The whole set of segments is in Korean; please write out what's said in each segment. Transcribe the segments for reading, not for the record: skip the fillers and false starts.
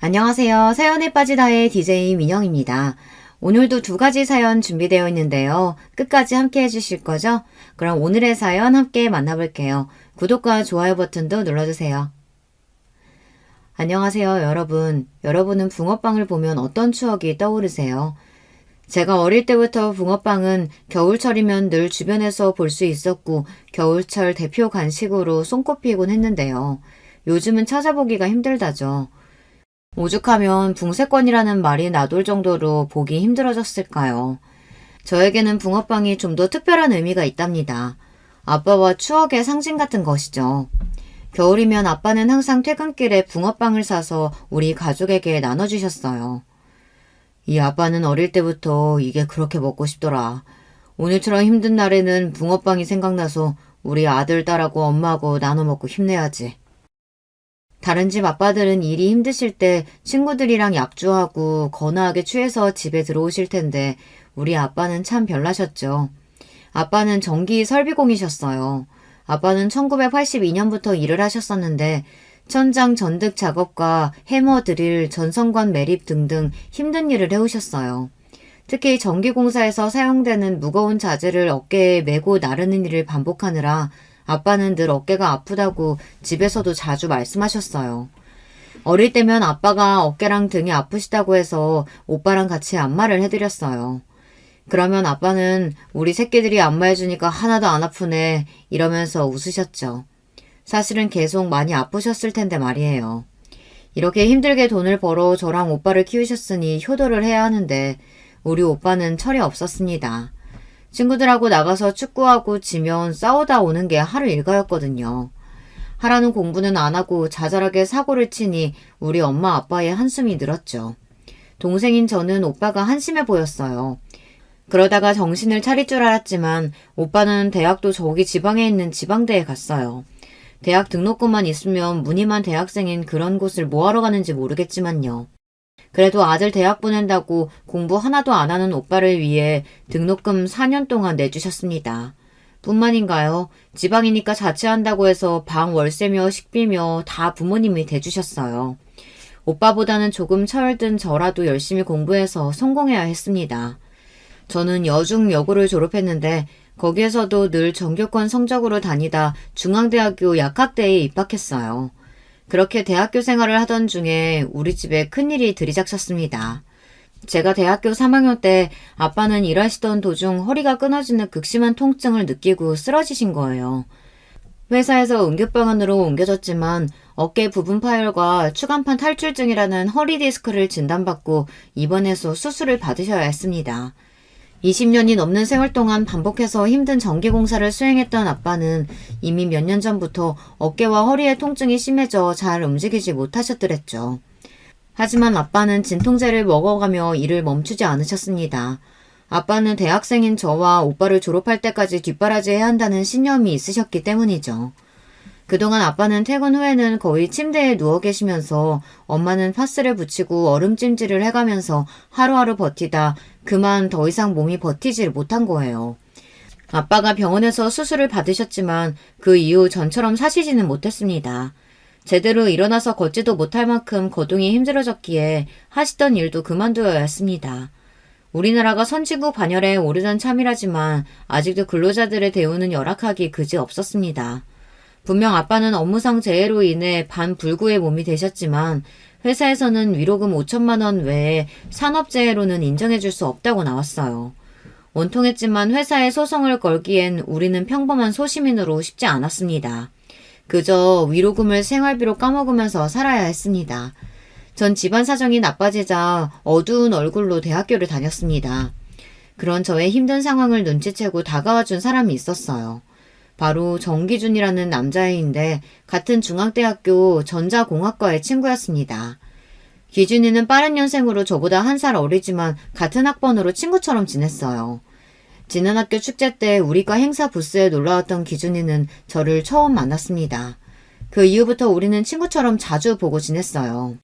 안녕하세요. 사연에 빠지다의 DJ 민영입니다. 오늘도 두 가지 사연 준비되어 있는데요. 끝까지 함께 해주실 거죠? 그럼 오늘의 사연 함께 만나볼게요. 구독과 좋아요 버튼도 눌러주세요. 안녕하세요, 여러분. 여러분은 붕어빵을 보면 어떤 추억이 떠오르세요? 제가 어릴 때부터 붕어빵은 겨울철이면 늘 주변에서 볼 수 있었고 겨울철 대표 간식으로 손꼽히곤 했는데요. 요즘은 찾아보기가 힘들다죠. 오죽하면 붕세권이라는 말이 나돌 정도로 보기 힘들어졌을까요? 저에게는 붕어빵이 좀 더 특별한 의미가 있답니다. 아빠와 추억의 상징 같은 것이죠. 겨울이면 아빠는 항상 퇴근길에 붕어빵을 사서 우리 가족에게 나눠주셨어요. 이 아빠는 어릴 때부터 이게 그렇게 먹고 싶더라. 오늘처럼 힘든 날에는 붕어빵이 생각나서 우리 아들, 딸하고 엄마하고 나눠 먹고 힘내야지. 다른 집 아빠들은 일이 힘드실 때 친구들이랑 약주하고 거나하게 취해서 집에 들어오실 텐데 우리 아빠는 참 별나셨죠. 아빠는 전기 설비공이셨어요. 아빠는 1982년부터 일을 하셨었는데 천장 전득 작업과 해머 드릴, 전선관 매립 등등 힘든 일을 해오셨어요. 특히 전기공사에서 사용되는 무거운 자재를 어깨에 메고 나르는 일을 반복하느라 아빠는 늘 어깨가 아프다고 집에서도 자주 말씀하셨어요. 어릴 때면 아빠가 어깨랑 등이 아프시다고 해서 오빠랑 같이 안마를 해드렸어요. 그러면 아빠는 우리 새끼들이 안마해주니까 하나도 안 아프네 이러면서 웃으셨죠. 사실은 계속 많이 아프셨을 텐데 말이에요. 이렇게 힘들게 돈을 벌어 저랑 오빠를 키우셨으니 효도를 해야 하는데 우리 오빠는 철이 없었습니다. 친구들하고 나가서 축구하고 지면 싸우다 오는 게 하루 일과였거든요. 하라는 공부는 안 하고 자잘하게 사고를 치니 우리 엄마 아빠의 한숨이 늘었죠. 동생인 저는 오빠가 한심해 보였어요. 그러다가 정신을 차릴 줄 알았지만 오빠는 대학도 저기 지방에 있는 지방대에 갔어요. 대학 등록금만 있으면 무늬만 대학생인 그런 곳을 뭐하러 가는지 모르겠지만요. 그래도 아들 대학 보낸다고 공부 하나도 안 하는 오빠를 위해 등록금 4년 동안 내주셨습니다. 뿐만인가요? 지방이니까 자취한다고 해서 방 월세며 식비며 다 부모님이 대주셨어요. 오빠보다는 조금 철든 저라도 열심히 공부해서 성공해야 했습니다. 저는 여중여고를 졸업했는데 거기에서도 늘 전교권 성적으로 다니다 중앙대학교 약학대에 입학했어요. 그렇게 대학교 생활을 하던 중에 우리 집에 큰일이 들이닥쳤습니다. 제가 대학교 3학년 때 아빠는 일하시던 도중 허리가 끊어지는 극심한 통증을 느끼고 쓰러지신 거예요. 회사에서 응급병원으로 옮겨졌지만 어깨 부분 파열과 추간판 탈출증이라는 허리 디스크를 진단받고 입원해서 수술을 받으셔야 했습니다. 20년이 넘는 세월 동안 반복해서 힘든 전기공사를 수행했던 아빠는 이미 몇 년 전부터 어깨와 허리의 통증이 심해져 잘 움직이지 못하셨더랬죠. 하지만 아빠는 진통제를 먹어가며 일을 멈추지 않으셨습니다. 아빠는 대학생인 저와 오빠를 졸업할 때까지 뒷바라지해야 한다는 신념이 있으셨기 때문이죠. 그동안 아빠는 퇴근 후에는 거의 침대에 누워 계시면서 엄마는 파스를 붙이고 얼음찜질을 해가면서 하루하루 버티다 그만 더 이상 몸이 버티질 못한 거예요. 아빠가 병원에서 수술을 받으셨지만 그 이후 전처럼 사시지는 못했습니다. 제대로 일어나서 걷지도 못할 만큼 거동이 힘들어졌기에 하시던 일도 그만두어야 했습니다. 우리나라가 선진국 반열에 오르던 참이라지만 아직도 근로자들의 대우는 열악하기 그지 없었습니다. 분명 아빠는 업무상 재해로 인해 반불구의 몸이 되셨지만 회사에서는 위로금 5천만 원 외에 산업재해로는 인정해줄 수 없다고 나왔어요. 원통했지만 회사에 소송을 걸기엔 우리는 평범한 소시민으로 쉽지 않았습니다. 그저 위로금을 생활비로 까먹으면서 살아야 했습니다. 전 집안 사정이 나빠지자 어두운 얼굴로 대학교를 다녔습니다. 그런 저의 힘든 상황을 눈치채고 다가와준 사람이 있었어요. 바로 정기준이라는 남자애인데 같은 중앙대학교 전자공학과의 친구였습니다. 기준이는 빠른 년생으로 저보다 한 살 어리지만 같은 학번으로 친구처럼 지냈어요. 지난 학교 축제 때 우리과 행사 부스에 놀러왔던 기준이는 저를 처음 만났습니다. 그 이후부터 우리는 친구처럼 자주 보고 지냈어요.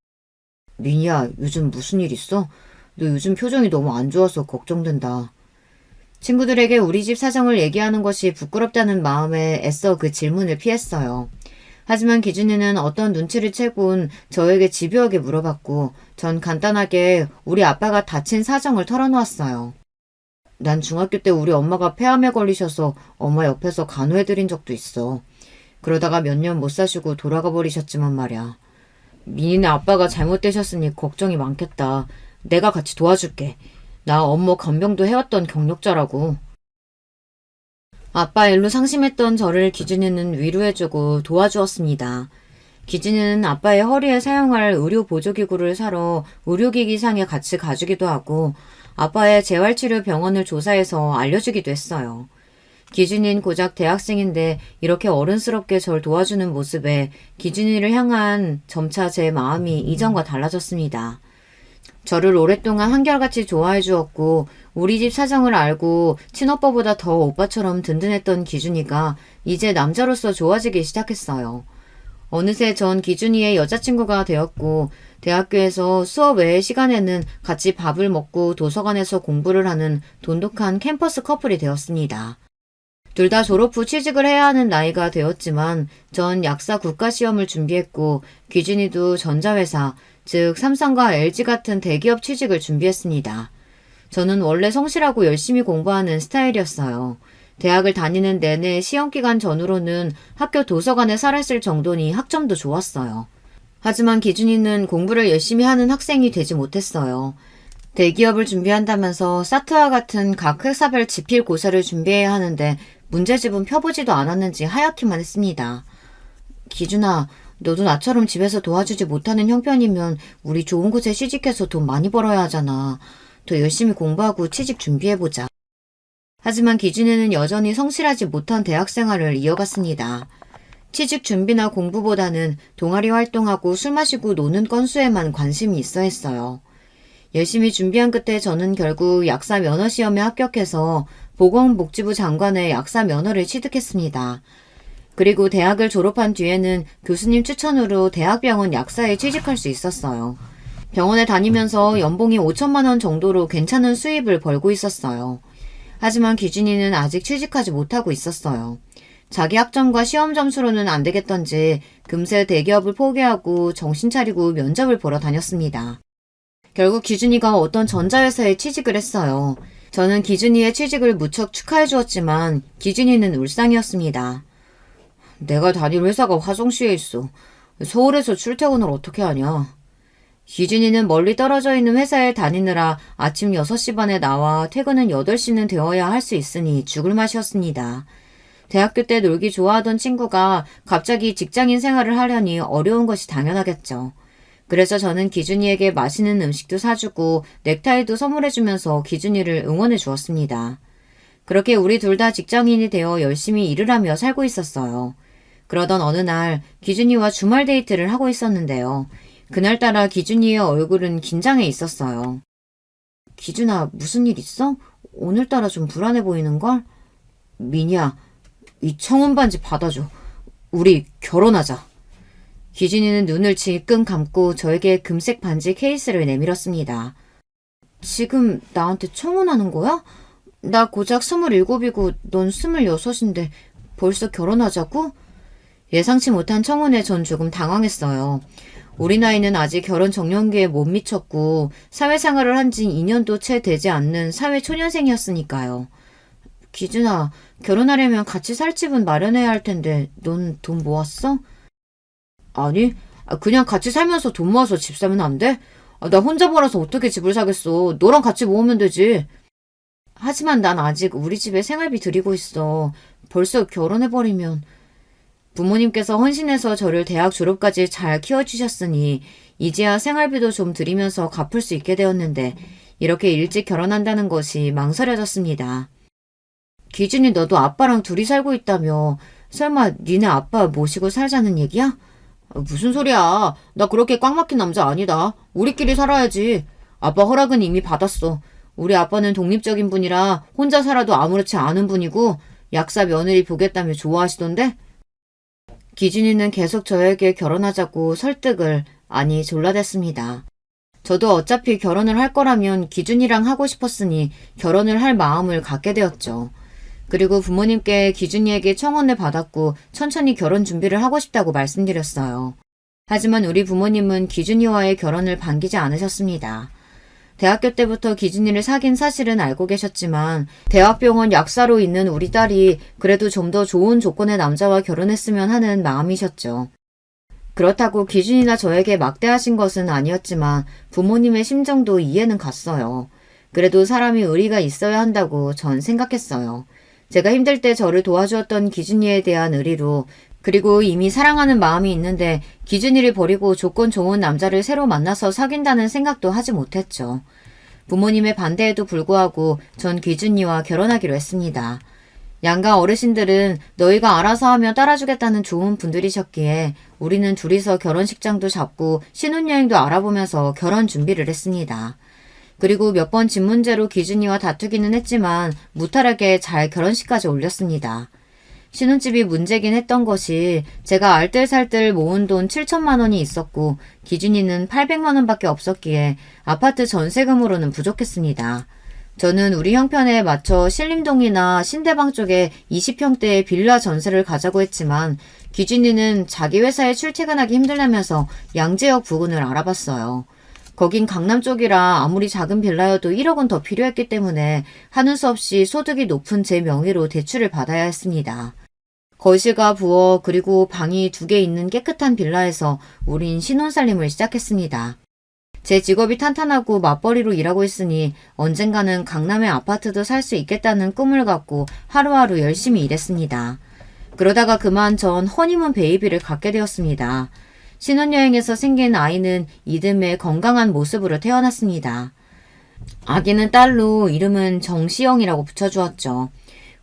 민희야, 요즘 무슨 일 있어? 너 요즘 표정이 너무 안 좋아서 걱정된다. 친구들에게 우리 집 사정을 얘기하는 것이 부끄럽다는 마음에 애써 그 질문을 피했어요. 하지만 기준이는 어떤 눈치를 채곤 저에게 집요하게 물어봤고 전 간단하게 우리 아빠가 다친 사정을 털어놓았어요. 난 중학교 때 우리 엄마가 폐암에 걸리셔서 엄마 옆에서 간호해드린 적도 있어. 그러다가 몇 년 못 사시고 돌아가 버리셨지만 말이야. 민희네 아빠가 잘못되셨으니 걱정이 많겠다. 내가 같이 도와줄게. 나 업무 간병도 해왔던 경력자라고. 아빠 일로 상심했던 저를 기준이는 위로해주고 도와주었습니다. 기준이는 아빠의 허리에 사용할 의료 보조기구를 사러 의료기기상에 같이 가주기도 하고 아빠의 재활치료 병원을 조사해서 알려주기도 했어요. 기준이는 고작 대학생인데 이렇게 어른스럽게 절 도와주는 모습에 기준이를 향한 점차 제 마음이 이전과 달라졌습니다. 저를 오랫동안 한결같이 좋아해 주었고 우리 집 사정을 알고 친오빠보다 더 오빠처럼 든든했던 기준이가 이제 남자로서 좋아지기 시작했어요. 어느새 전 기준이의 여자친구가 되었고 대학교에서 수업 외의 시간에는 같이 밥을 먹고 도서관에서 공부를 하는 돈독한 캠퍼스 커플이 되었습니다. 둘 다 졸업 후 취직을 해야 하는 나이가 되었지만 전 약사 국가시험을 준비했고 기준이도 전자회사, 즉 삼성과 LG 같은 대기업 취직을 준비했습니다. 저는 원래 성실하고 열심히 공부하는 스타일이었어요. 대학을 다니는 내내 시험기간 전후로는 학교 도서관에 살았을 정도니 학점도 좋았어요. 하지만 기준이는 공부를 열심히 하는 학생이 되지 못했어요. 대기업을 준비한다면서 사트와 같은 각 회사별 지필고사를 준비해야 하는데 문제집은 펴보지도 않았는지 하얗기만 했습니다. 기준아, 너도 나처럼 집에서 도와주지 못하는 형편이면 우리 좋은 곳에 취직해서 돈 많이 벌어야 하잖아. 더 열심히 공부하고 취직 준비해보자. 하지만 기준이는 여전히 성실하지 못한 대학생활을 이어갔습니다. 취직 준비나 공부보다는 동아리 활동하고 술 마시고 노는 건수에만 관심이 있어 했어요. 열심히 준비한 끝에 저는 결국 약사 면허 시험에 합격해서 보건복지부 장관의 약사 면허를 취득했습니다. 그리고 대학을 졸업한 뒤에는 교수님 추천으로 대학병원 약사에 취직할 수 있었어요. 병원에 다니면서 연봉이 5천만 원 정도로 괜찮은 수입을 벌고 있었어요. 하지만 기준이는 아직 취직하지 못하고 있었어요. 자기 학점과 시험 점수로는 안 되겠던지 금세 대기업을 포기하고 정신 차리고 면접을 보러 다녔습니다. 결국 기준이가 어떤 전자회사에 취직을 했어요. 저는 기준이의 취직을 무척 축하해 주었지만 기준이는 울상이었습니다. 내가 다닐 회사가 화성시에 있어. 서울에서 출퇴근을 어떻게 하냐. 기준이는 멀리 떨어져 있는 회사에 다니느라 아침 6시 반에 나와 퇴근은 8시는 되어야 할 수 있으니 죽을 맛이었습니다. 대학교 때 놀기 좋아하던 친구가 갑자기 직장인 생활을 하려니 어려운 것이 당연하겠죠. 그래서 저는 기준이에게 맛있는 음식도 사주고 넥타이도 선물해주면서 기준이를 응원해 주었습니다. 그렇게 우리 둘 다 직장인이 되어 열심히 일을 하며 살고 있었어요. 그러던 어느 날 기준이와 주말 데이트를 하고 있었는데요. 그날따라 기준이의 얼굴은 긴장해 있었어요. 기준아, 무슨 일 있어? 오늘따라 좀 불안해 보이는걸? 민희야, 이 청혼 반지 받아줘. 우리 결혼하자. 기준이는 눈을 질끈 감고 저에게 금색 반지 케이스를 내밀었습니다. 지금 나한테 청혼하는 거야? 나 고작 27이고 넌 26인데 벌써 결혼하자고? 예상치 못한 청혼에 전 조금 당황했어요. 우리 나이는 아직 결혼 정년기에 못 미쳤고 사회생활을 한 지 2년도 채 되지 않는 사회초년생이었으니까요. 기준아, 결혼하려면 같이 살 집은 마련해야 할 텐데 넌 돈 모았어? 아니, 그냥 같이 살면서 돈 모아서 집 사면 안 돼? 나 혼자 벌어서 어떻게 집을 사겠어. 너랑 같이 모으면 되지. 하지만 난 아직 우리 집에 생활비 드리고 있어. 벌써 결혼해버리면. 부모님께서 헌신해서 저를 대학 졸업까지 잘 키워주셨으니 이제야 생활비도 좀 드리면서 갚을 수 있게 되었는데 이렇게 일찍 결혼한다는 것이 망설여졌습니다. 기준이 너도 아빠랑 둘이 살고 있다며. 설마 니네 아빠 모시고 살자는 얘기야? 무슨 소리야. 나 그렇게 꽉 막힌 남자 아니다. 우리끼리 살아야지. 아빠 허락은 이미 받았어. 우리 아빠는 독립적인 분이라 혼자 살아도 아무렇지 않은 분이고 약사 며느리 보겠다며 좋아하시던데? 기준이는 계속 저에게 결혼하자고 설득을, 아니 졸라댔습니다. 저도 어차피 결혼을 할 거라면 기준이랑 하고 싶었으니 결혼을 할 마음을 갖게 되었죠. 그리고 부모님께 기준이에게 청혼을 받았고 천천히 결혼 준비를 하고 싶다고 말씀드렸어요. 하지만 우리 부모님은 기준이와의 결혼을 반기지 않으셨습니다. 대학교 때부터 기준이를 사귄 사실은 알고 계셨지만 대학병원 약사로 있는 우리 딸이 그래도 좀 더 좋은 조건의 남자와 결혼했으면 하는 마음이셨죠. 그렇다고 기준이나 저에게 막대하신 것은 아니었지만 부모님의 심정도 이해는 갔어요. 그래도 사람이 의리가 있어야 한다고 전 생각했어요. 제가 힘들 때 저를 도와주었던 기준이에 대한 의리로, 그리고 이미 사랑하는 마음이 있는데 기준이를 버리고 조건 좋은 남자를 새로 만나서 사귄다는 생각도 하지 못했죠. 부모님의 반대에도 불구하고 전 기준이와 결혼하기로 했습니다. 양가 어르신들은 너희가 알아서 하면 따라주겠다는 좋은 분들이셨기에 우리는 둘이서 결혼식장도 잡고 신혼여행도 알아보면서 결혼 준비를 했습니다. 그리고 몇 번 집 문제로 기준이와 다투기는 했지만 무탈하게 잘 결혼식까지 올렸습니다. 신혼집이 문제긴 했던 것이 제가 알뜰살뜰 모은 돈 7천만 원이 있었고 기준이는 800만 원밖에 없었기에 아파트 전세금으로는 부족했습니다. 저는 우리 형편에 맞춰 신림동이나 신대방 쪽에 20평대의 빌라 전세를 가자고 했지만 기준이는 자기 회사에 출퇴근하기 힘들다면서 양재역 부근을 알아봤어요. 거긴 강남 쪽이라 아무리 작은 빌라여도 1억은 더 필요했기 때문에 하는 수 없이 소득이 높은 제 명의로 대출을 받아야 했습니다. 거실과 부엌 그리고 방이 2개 있는 깨끗한 빌라에서 우린 신혼살림을 시작했습니다. 제 직업이 탄탄하고 맞벌이로 일하고 있으니 언젠가는 강남의 아파트도 살 수 있겠다는 꿈을 갖고 하루하루 열심히 일했습니다. 그러다가 그만 전 허니문 베이비를 갖게 되었습니다. 신혼여행에서 생긴 아이는 이듬해 건강한 모습으로 태어났습니다. 아기는 딸로 이름은 정시영이라고 붙여주었죠.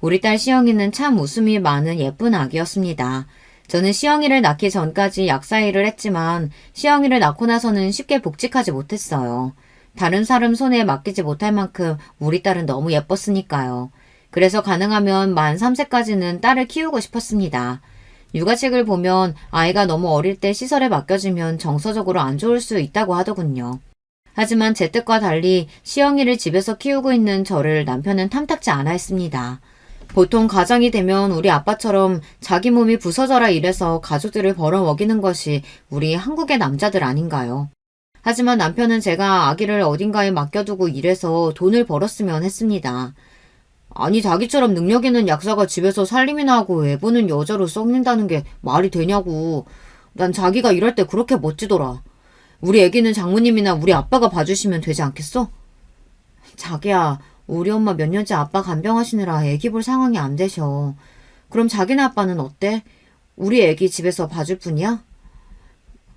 우리 딸 시영이는 참 웃음이 많은 예쁜 아기였습니다. 저는 시영이를 낳기 전까지 약사 일을 했지만 시영이를 낳고 나서는 쉽게 복직하지 못했어요. 다른 사람 손에 맡기지 못할 만큼 우리 딸은 너무 예뻤으니까요. 그래서 가능하면 만 3세까지는 딸을 키우고 싶었습니다. 육아책을 보면 아이가 너무 어릴 때 시설에 맡겨지면 정서적으로 안 좋을 수 있다고 하더군요. 하지만 제 뜻과 달리 시영이를 집에서 키우고 있는 저를 남편은 탐탁지 않아 했습니다. 보통 가장이 되면 우리 아빠처럼 자기 몸이 부서져라 이래서 가족들을 벌어먹이는 것이 우리 한국의 남자들 아닌가요? 하지만 남편은 제가 아기를 어딘가에 맡겨두고 일해서 돈을 벌었으면 했습니다. 아니 자기처럼 능력 있는 약사가 집에서 살림이나 하고 애 보는 여자로 썩는다는 게 말이 되냐고. 난 자기가 이럴 때 그렇게 멋지더라. 우리 애기는 장모님이나 우리 아빠가 봐주시면 되지 않겠어? 자기야, 우리 엄마 몇 년째 아빠 간병하시느라 애기 볼 상황이 안 되셔. 그럼 자기네 아빠는 어때? 우리 애기 집에서 봐줄 뿐이야?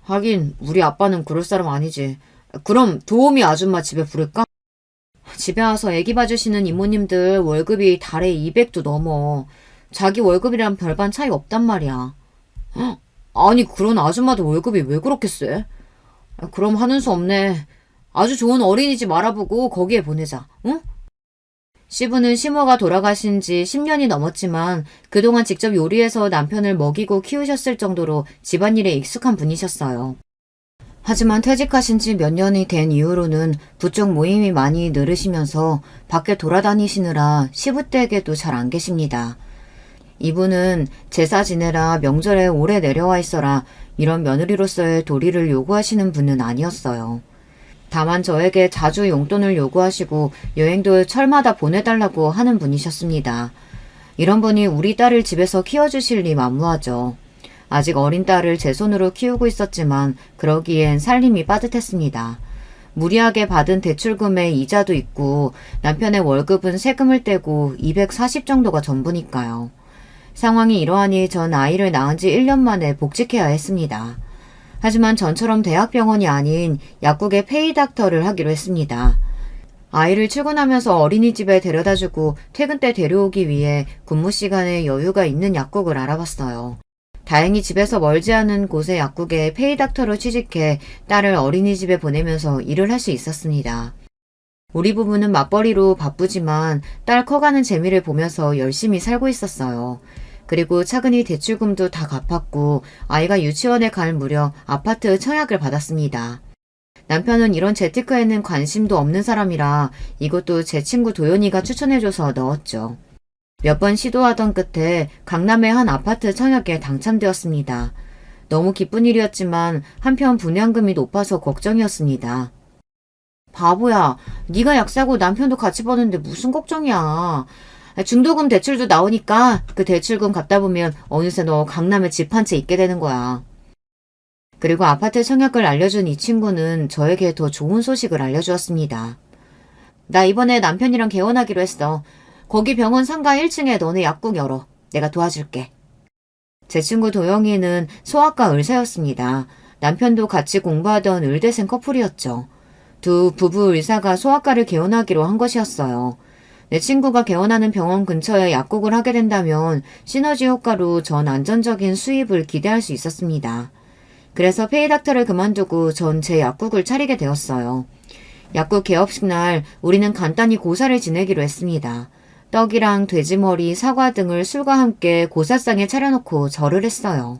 하긴 우리 아빠는 그럴 사람 아니지. 그럼 도우미 아줌마 집에 부를까? 집에 와서 애기 봐주시는 이모님들 월급이 달에 200도 넘어. 자기 월급이랑 별반 차이 없단 말이야. 헉, 아니 그런 아줌마들 월급이 왜 그렇게 세? 그럼 하는 수 없네. 아주 좋은 어린이집 알아보고 거기에 보내자. 응? 시부는 시모가 돌아가신 지 10년이 넘었지만 그동안 직접 요리해서 남편을 먹이고 키우셨을 정도로 집안일에 익숙한 분이셨어요. 하지만 퇴직하신 지 몇 년이 된 이후로는 부쩍 모임이 많이 늘으시면서 밖에 돌아다니시느라 시부댁에도 잘 안 계십니다. 이분은 제사 지내라 명절에 오래 내려와 있어라 이런 며느리로서의 도리를 요구하시는 분은 아니었어요. 다만 저에게 자주 용돈을 요구하시고 여행도 철마다 보내달라고 하는 분이셨습니다. 이런 분이 우리 딸을 집에서 키워주실 리 만무하죠. 아직 어린 딸을 제 손으로 키우고 있었지만 그러기엔 살림이 빠듯했습니다. 무리하게 받은 대출금에 이자도 있고 남편의 월급은 세금을 떼고 240 정도가 전부니까요. 상황이 이러하니 전 아이를 낳은 지 1년 만에 복직해야 했습니다. 하지만 전처럼 대학병원이 아닌 약국의 페이닥터를 하기로 했습니다. 아이를 출근하면서 어린이집에 데려다주고 퇴근 때 데려오기 위해 근무 시간에 여유가 있는 약국을 알아봤어요. 다행히 집에서 멀지 않은 곳의 약국에 페이닥터로 취직해 딸을 어린이집에 보내면서 일을 할 수 있었습니다. 우리 부부는 맞벌이로 바쁘지만 딸 커가는 재미를 보면서 열심히 살고 있었어요. 그리고 차근히 대출금도 다 갚았고 아이가 유치원에 갈 무렵 아파트 청약을 받았습니다. 남편은 이런 재테크에는 관심도 없는 사람이라 이것도 제 친구 도연이가 추천해줘서 넣었죠. 몇 번 시도하던 끝에 강남의 한 아파트 청약에 당첨되었습니다. 너무 기쁜 일이었지만 한편 분양금이 높아서 걱정이었습니다. 바보야, 네가 약 사고 남편도 같이 버는데 무슨 걱정이야. 중도금 대출도 나오니까 그 대출금 갚다 보면 어느새 너 강남에 집 한 채 있게 되는 거야. 그리고 아파트 청약을 알려준 이 친구는 저에게 더 좋은 소식을 알려주었습니다. 나 이번에 남편이랑 개원하기로 했어. 거기 병원 상가 1층에 너네 약국 열어. 내가 도와줄게. 제 친구 도영이는 소아과 의사였습니다. 남편도 같이 공부하던 의대생 커플이었죠. 두 부부 의사가 소아과를 개원하기로 한 것이었어요. 내 친구가 개원하는 병원 근처에 약국을 하게 된다면 시너지 효과로 전 안정적인 수입을 기대할 수 있었습니다. 그래서 페이닥터를 그만두고 전 제 약국을 차리게 되었어요. 약국 개업식 날 우리는 간단히 고사를 지내기로 했습니다. 떡이랑 돼지머리, 사과 등을 술과 함께 고사상에 차려놓고 절을 했어요.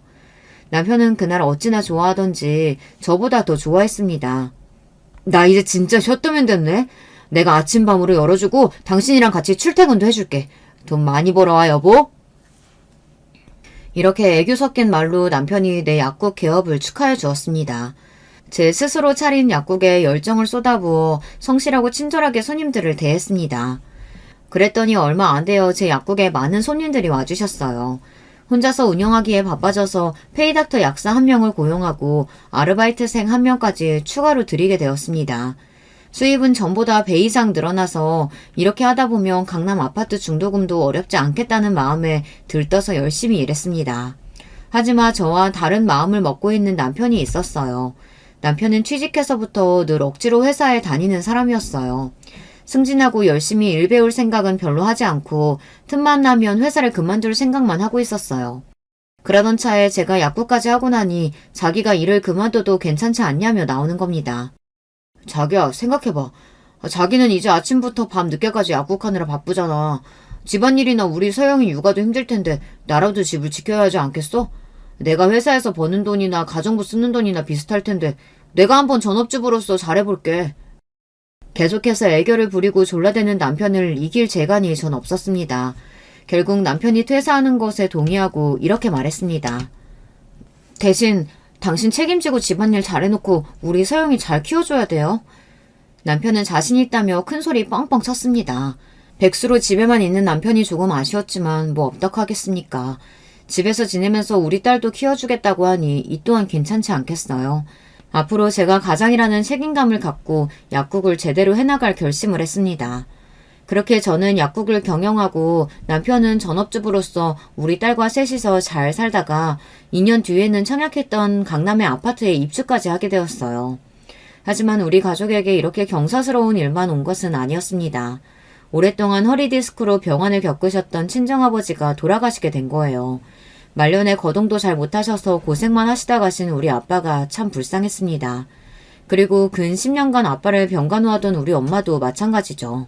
남편은 그날 어찌나 좋아하던지 저보다 더 좋아했습니다. 나 이제 진짜 쉬었다면 됐네. 내가 아침밤으로 열어주고 당신이랑 같이 출퇴근도 해줄게. 돈 많이 벌어와 여보. 이렇게 애교 섞인 말로 남편이 내 약국 개업을 축하해 주었습니다. 제 스스로 차린 약국에 열정을 쏟아부어 성실하고 친절하게 손님들을 대했습니다. 그랬더니 얼마 안 되어 제 약국에 많은 손님들이 와주셨어요. 혼자서 운영하기에 바빠져서 페이닥터 약사 1명을 고용하고 아르바이트생 1명까지 추가로 들이게 되었습니다. 수입은 전보다 배 이상 늘어나서 이렇게 하다 보면 강남 아파트 중도금도 어렵지 않겠다는 마음에 들떠서 열심히 일했습니다. 하지만 저와 다른 마음을 먹고 있는 남편이 있었어요. 남편은 취직해서부터 늘 억지로 회사에 다니는 사람이었어요. 승진하고 열심히 일 배울 생각은 별로 하지 않고 틈만 나면 회사를 그만둘 생각만 하고 있었어요. 그러던 차에 제가 약국까지 하고 나니 자기가 일을 그만둬도 괜찮지 않냐며 나오는 겁니다. 자기야, 생각해봐. 자기는 이제 아침부터 밤 늦게까지 약국하느라 바쁘잖아. 집안일이나 우리 서영이 육아도 힘들 텐데 나라도 집을 지켜야 하지 않겠어? 내가 회사에서 버는 돈이나 가정부 쓰는 돈이나 비슷할 텐데 내가 한번 전업주부로서 잘해볼게. 계속해서 애교를 부리고 졸라대는 남편을 이길 재간이 전 없었습니다. 결국 남편이 퇴사하는 것에 동의하고 이렇게 말했습니다. 대신 당신 책임지고 집안일 잘해놓고 우리 서영이 잘 키워줘야 돼요. 남편은 자신 있다며 큰소리 뻥뻥 쳤습니다. 백수로 집에만 있는 남편이 조금 아쉬웠지만 뭐 어떡하겠습니까. 집에서 지내면서 우리 딸도 키워주겠다고 하니 이 또한 괜찮지 않겠어요. 앞으로 제가 가장이라는 책임감을 갖고 약국을 제대로 해나갈 결심을 했습니다. 그렇게 저는 약국을 경영하고 남편은 전업주부로서 우리 딸과 셋이서 잘 살다가 2년 뒤에는 청약했던 강남의 아파트에 입주까지 하게 되었어요. 하지만 우리 가족에게 이렇게 경사스러운 일만 온 것은 아니었습니다. 오랫동안 허리디스크로 병원을 겪으셨던 친정아버지가 돌아가시게 된 거예요. 말년에 거동도 잘 못하셔서 고생만 하시다 가신 우리 아빠가 참 불쌍했습니다. 그리고 근 10년간 아빠를 병간호하던 우리 엄마도 마찬가지죠.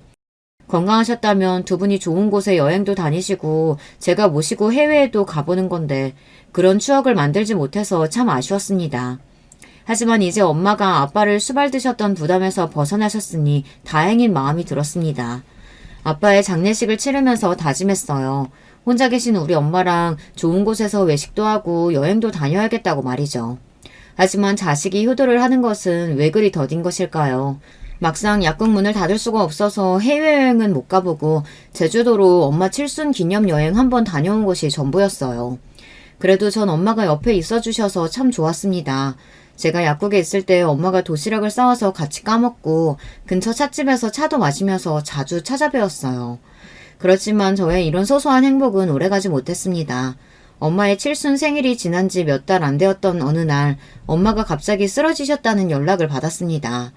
건강하셨다면 두 분이 좋은 곳에 여행도 다니시고 제가 모시고 해외에도 가보는 건데 그런 추억을 만들지 못해서 참 아쉬웠습니다. 하지만 이제 엄마가 아빠를 수발드셨던 부담에서 벗어나셨으니 다행인 마음이 들었습니다. 아빠의 장례식을 치르면서 다짐했어요. 혼자 계신 우리 엄마랑 좋은 곳에서 외식도 하고 여행도 다녀야겠다고 말이죠. 하지만 자식이 효도를 하는 것은 왜 그리 더딘 것일까요? 막상 약국 문을 닫을 수가 없어서 해외여행은 못 가보고 제주도로 엄마 칠순 기념 여행 한번 다녀온 것이 전부였어요. 그래도 전 엄마가 옆에 있어주셔서 참 좋았습니다. 제가 약국에 있을 때 엄마가 도시락을 싸와서 같이 까먹고 근처 찻집에서 차도 마시면서 자주 찾아뵈었어요. 그렇지만 저의 이런 소소한 행복은 오래가지 못했습니다. 엄마의 칠순 생일이 지난 지 몇 달 안 되었던 어느 날 엄마가 갑자기 쓰러지셨다는 연락을 받았습니다.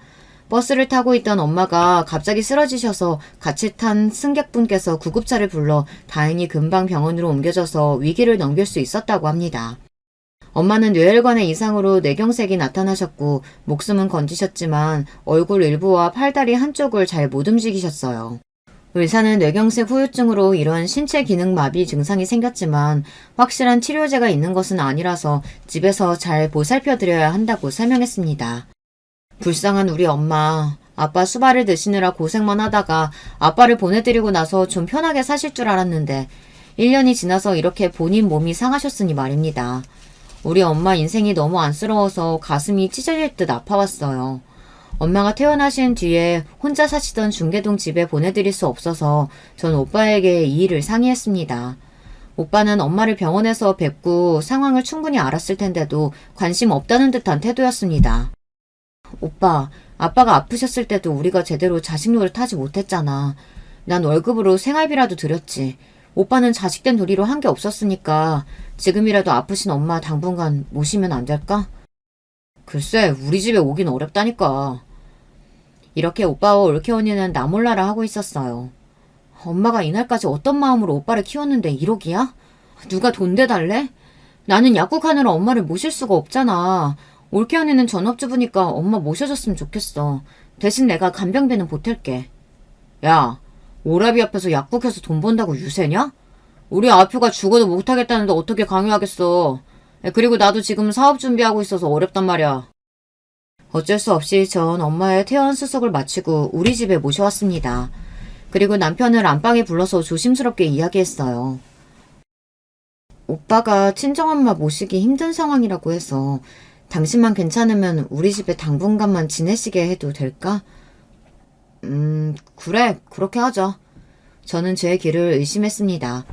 버스를 타고 있던 엄마가 갑자기 쓰러지셔서 같이 탄 승객분께서 구급차를 불러 다행히 금방 병원으로 옮겨져서 위기를 넘길 수 있었다고 합니다. 엄마는 뇌혈관의 이상으로 뇌경색이 나타나셨고 목숨은 건지셨지만 얼굴 일부와 팔다리 한쪽을 잘 못 움직이셨어요. 의사는 뇌경색 후유증으로 이런 신체 기능 마비 증상이 생겼지만 확실한 치료제가 있는 것은 아니라서 집에서 잘 보살펴드려야 한다고 설명했습니다. 불쌍한 우리 엄마. 아빠 수발을 드시느라 고생만 하다가 아빠를 보내드리고 나서 좀 편하게 사실 줄 알았는데 1년이 지나서 이렇게 본인 몸이 상하셨으니 말입니다. 우리 엄마 인생이 너무 안쓰러워서 가슴이 찢어질 듯 아파왔어요. 엄마가 퇴원하신 뒤에 혼자 사시던 중계동 집에 보내드릴 수 없어서 전 오빠에게 이 일을 상의했습니다. 오빠는 엄마를 병원에서 뵙고 상황을 충분히 알았을 텐데도 관심 없다는 듯한 태도였습니다. 오빠, 아빠가 아프셨을 때도 우리가 제대로 자식 노릇하지 못했잖아. 난 월급으로 생활비라도 드렸지. 오빠는 자식된 도리로 한 게 없었으니까 지금이라도 아프신 엄마 당분간 모시면 안 될까? 글쎄, 우리 집에 오긴 어렵다니까. 이렇게 오빠와 올케 언니는 나 몰라라 하고 있었어요. 엄마가 이날까지 어떤 마음으로 오빠를 키웠는데 1억이야? 누가 돈 대달래? 나는 약국하느라 엄마를 모실 수가 없잖아. 올케 언니는 전업주부니까 엄마 모셔줬으면 좋겠어. 대신 내가 간병비는 보탤게. 야, 오라비 앞에서 약국해서 돈 번다고 유세냐? 우리 아표가 죽어도 못하겠다는데 어떻게 강요하겠어. 그리고 나도 지금 사업 준비하고 있어서 어렵단 말이야. 어쩔 수 없이 전 엄마의 퇴원 수속을 마치고 우리 집에 모셔왔습니다. 그리고 남편을 안방에 불러서 조심스럽게 이야기했어요. 오빠가 친정엄마 모시기 힘든 상황이라고 해서 당신만 괜찮으면 우리 집에 당분간만 지내시게 해도 될까? 그래, 그렇게 하자. 저는 제 길을 의심했습니다.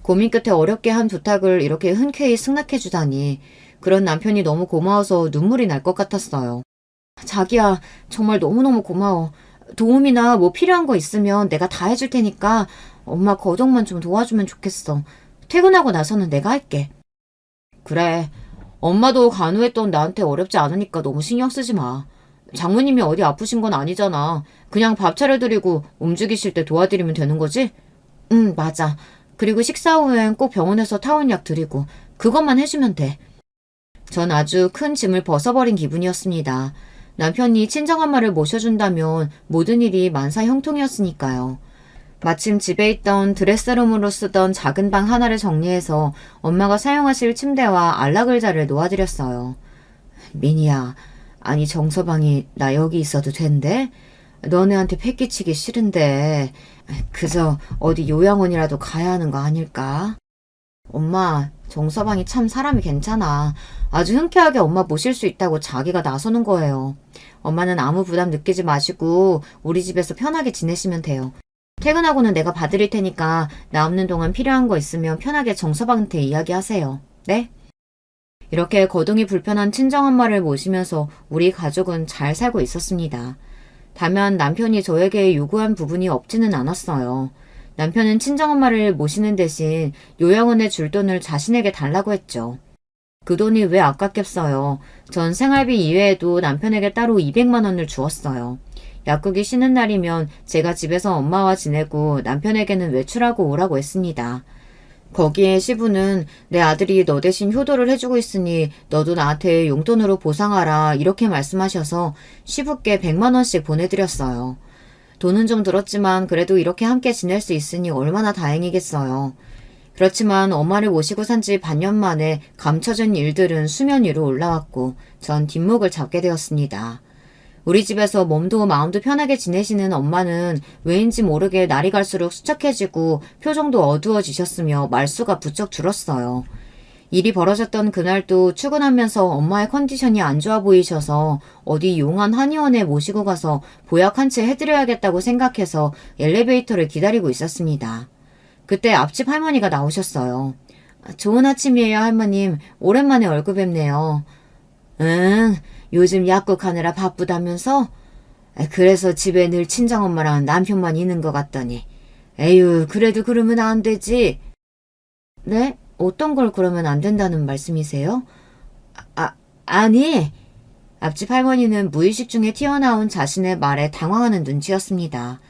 고민 끝에 어렵게 한 부탁을 이렇게 흔쾌히 승낙해주다니 그런 남편이 너무 고마워서 눈물이 날 것 같았어요. 자기야, 정말 너무너무 고마워. 도움이나 뭐 필요한 거 있으면 내가 다 해줄 테니까 엄마 거동만 좀 도와주면 좋겠어. 퇴근하고 나서는 내가 할게. 그래, 엄마도 간호했던 나한테 어렵지 않으니까 너무 신경 쓰지 마. 장모님이 어디 아프신 건 아니잖아. 그냥 밥 차려드리고 움직이실 때 도와드리면 되는 거지? 응, 맞아. 그리고 식사 후엔 꼭 병원에서 타원약 드리고 그것만 해주면 돼. 전 아주 큰 짐을 벗어버린 기분이었습니다. 남편이 친정엄마를 모셔준다면 모든 일이 만사형통이었으니까요. 마침 집에 있던 드레스룸으로 쓰던 작은 방 하나를 정리해서 엄마가 사용하실 침대와 안락의자를 놓아드렸어요. 미니야, 아니 정서방이 나 여기 있어도 된대? 너네한테 패기치기 싫은데 그저 어디 요양원이라도 가야 하는 거 아닐까? 엄마, 정서방이 참 사람이 괜찮아. 아주 흔쾌하게 엄마 모실 수 있다고 자기가 나서는 거예요. 엄마는 아무 부담 느끼지 마시고 우리 집에서 편하게 지내시면 돼요. 퇴근하고는 내가 봐드릴 테니까 나 없는 동안 필요한 거 있으면 편하게 정서방한테 이야기하세요. 네? 이렇게 거동이 불편한 친정엄마를 모시면서 우리 가족은 잘 살고 있었습니다. 다만 남편이 저에게 요구한 부분이 없지는 않았어요. 남편은 친정엄마를 모시는 대신 요양원에 줄 돈을 자신에게 달라고 했죠. 그 돈이 왜 아깝겠어요. 전 생활비 이외에도 남편에게 따로 200만 원을 주었어요. 약국이 쉬는 날이면 제가 집에서 엄마와 지내고 남편에게는 외출하고 오라고 했습니다. 거기에 시부는 내 아들이 너 대신 효도를 해주고 있으니 너도 나한테 용돈으로 보상하라 이렇게 말씀하셔서 시부께 100만 원씩 보내드렸어요. 돈은 좀 들었지만 그래도 이렇게 함께 지낼 수 있으니 얼마나 다행이겠어요. 그렇지만 엄마를 모시고 산 지 반년 만에 감춰진 일들은 수면 위로 올라왔고 전 뒷목을 잡게 되었습니다. 우리 집에서 몸도 마음도 편하게 지내시는 엄마는 왜인지 모르게 날이 갈수록 수척해지고 표정도 어두워지셨으며 말수가 부쩍 줄었어요. 일이 벌어졌던 그날도 출근하면서 엄마의 컨디션이 안 좋아 보이셔서 어디 용한 한의원에 모시고 가서 보약 한 채 해드려야겠다고 생각해서 엘리베이터를 기다리고 있었습니다. 그때 앞집 할머니가 나오셨어요. 좋은 아침이에요, 할머님. 오랜만에 얼굴 뵙네요. 응, 요즘 약국 하느라 바쁘다면서? 그래서 집에 늘 친정엄마랑 남편만 있는 것 같더니. 에휴, 그래도 그러면 안 되지. 네? 어떤 걸 그러면 안 된다는 말씀이세요? 아니. 앞집 할머니는 무의식 중에 튀어나온 자신의 말에 당황하는 눈치였습니다.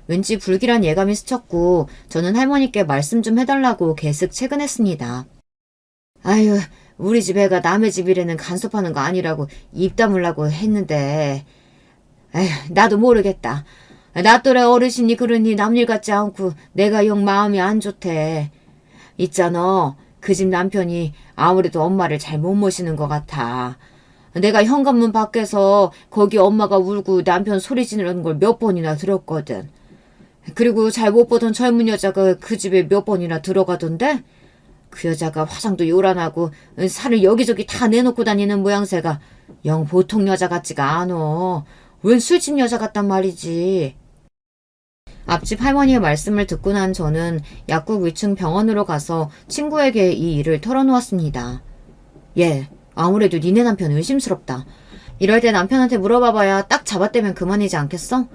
왠지 불길한 예감이 스쳤고 저는 할머니께 말씀 좀 해달라고 계속 채근했습니다. 아유, 우리 집 애가 남의 집이라는 간섭하는 거 아니라고 입 다물라고 했는데 에휴, 나도 모르겠다. 나 또래 어르신이 그러니 남일 같지 않고 내가 영 마음이 안 좋대. 있잖아, 그 집 남편이 아무래도 엄마를 잘 못 모시는 것 같아. 내가 현관문 밖에서 거기 엄마가 울고 남편 소리 지르는 걸 몇 번이나 들었거든. 그리고 잘 못 보던 젊은 여자가 그 집에 몇 번이나 들어가던데 그 여자가 화장도 요란하고 살을 여기저기 다 내놓고 다니는 모양새가 영 보통 여자 같지가 않어. 웬 술집 여자 같단 말이지. 앞집 할머니의 말씀을 듣고 난 저는 약국 위층 병원으로 가서 친구에게 이 일을 털어놓았습니다. 예, 아무래도 니네 남편 의심스럽다. 이럴 때 남편한테 물어봐봐야 딱 잡아떼면 그만이지 않겠어?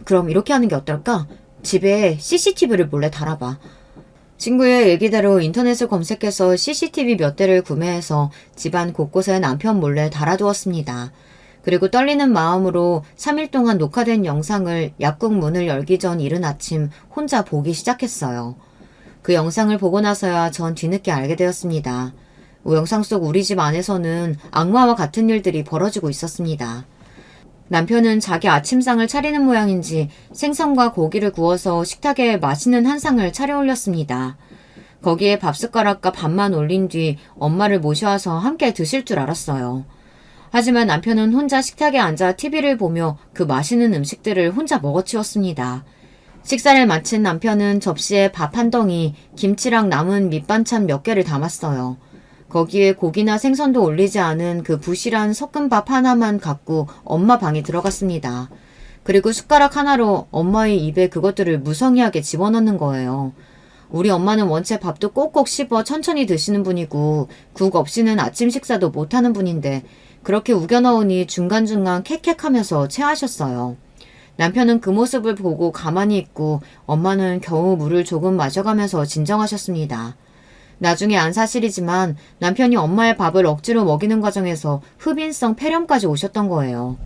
그럼 이렇게 하는 게 어떨까? 집에 CCTV를 몰래 달아봐. 친구의 얘기대로 인터넷을 검색해서 CCTV 몇 대를 구매해서 집안 곳곳에 남편 몰래 달아두었습니다. 그리고 떨리는 마음으로 3일 동안 녹화된 영상을 약국 문을 열기 전 이른 아침 혼자 보기 시작했어요. 그 영상을 보고 나서야 전 뒤늦게 알게 되었습니다. 영상 속 우리 집 안에서는 악마와 같은 일들이 벌어지고 있었습니다. 남편은 자기 아침상을 차리는 모양인지 생선과 고기를 구워서 식탁에 맛있는 한 상을 차려 올렸습니다. 거기에 밥숟가락과 밥만 올린 뒤 엄마를 모셔와서 함께 드실 줄 알았어요. 하지만 남편은 혼자 식탁에 앉아 TV를 보며 그 맛있는 음식들을 혼자 먹어치웠습니다. 식사를 마친 남편은 접시에 밥 한 덩이, 김치랑 남은 밑반찬 몇 개를 담았어요. 거기에 고기나 생선도 올리지 않은 그 부실한 섞은밥 하나만 갖고 엄마 방에 들어갔습니다. 그리고 숟가락 하나로 엄마의 입에 그것들을 무성의하게 집어넣는 거예요. 우리 엄마는 원체 밥도 꼭꼭 씹어 천천히 드시는 분이고 국 없이는 아침 식사도 못하는 분인데 그렇게 우겨 넣으니 중간중간 캑캑하면서 체하셨어요. 남편은 그 모습을 보고 가만히 있고 엄마는 겨우 물을 조금 마셔가면서 진정하셨습니다. 나중에 안 사실이지만 남편이 엄마의 밥을 억지로 먹이는 과정에서 흡인성 폐렴까지 오셨던 거예요.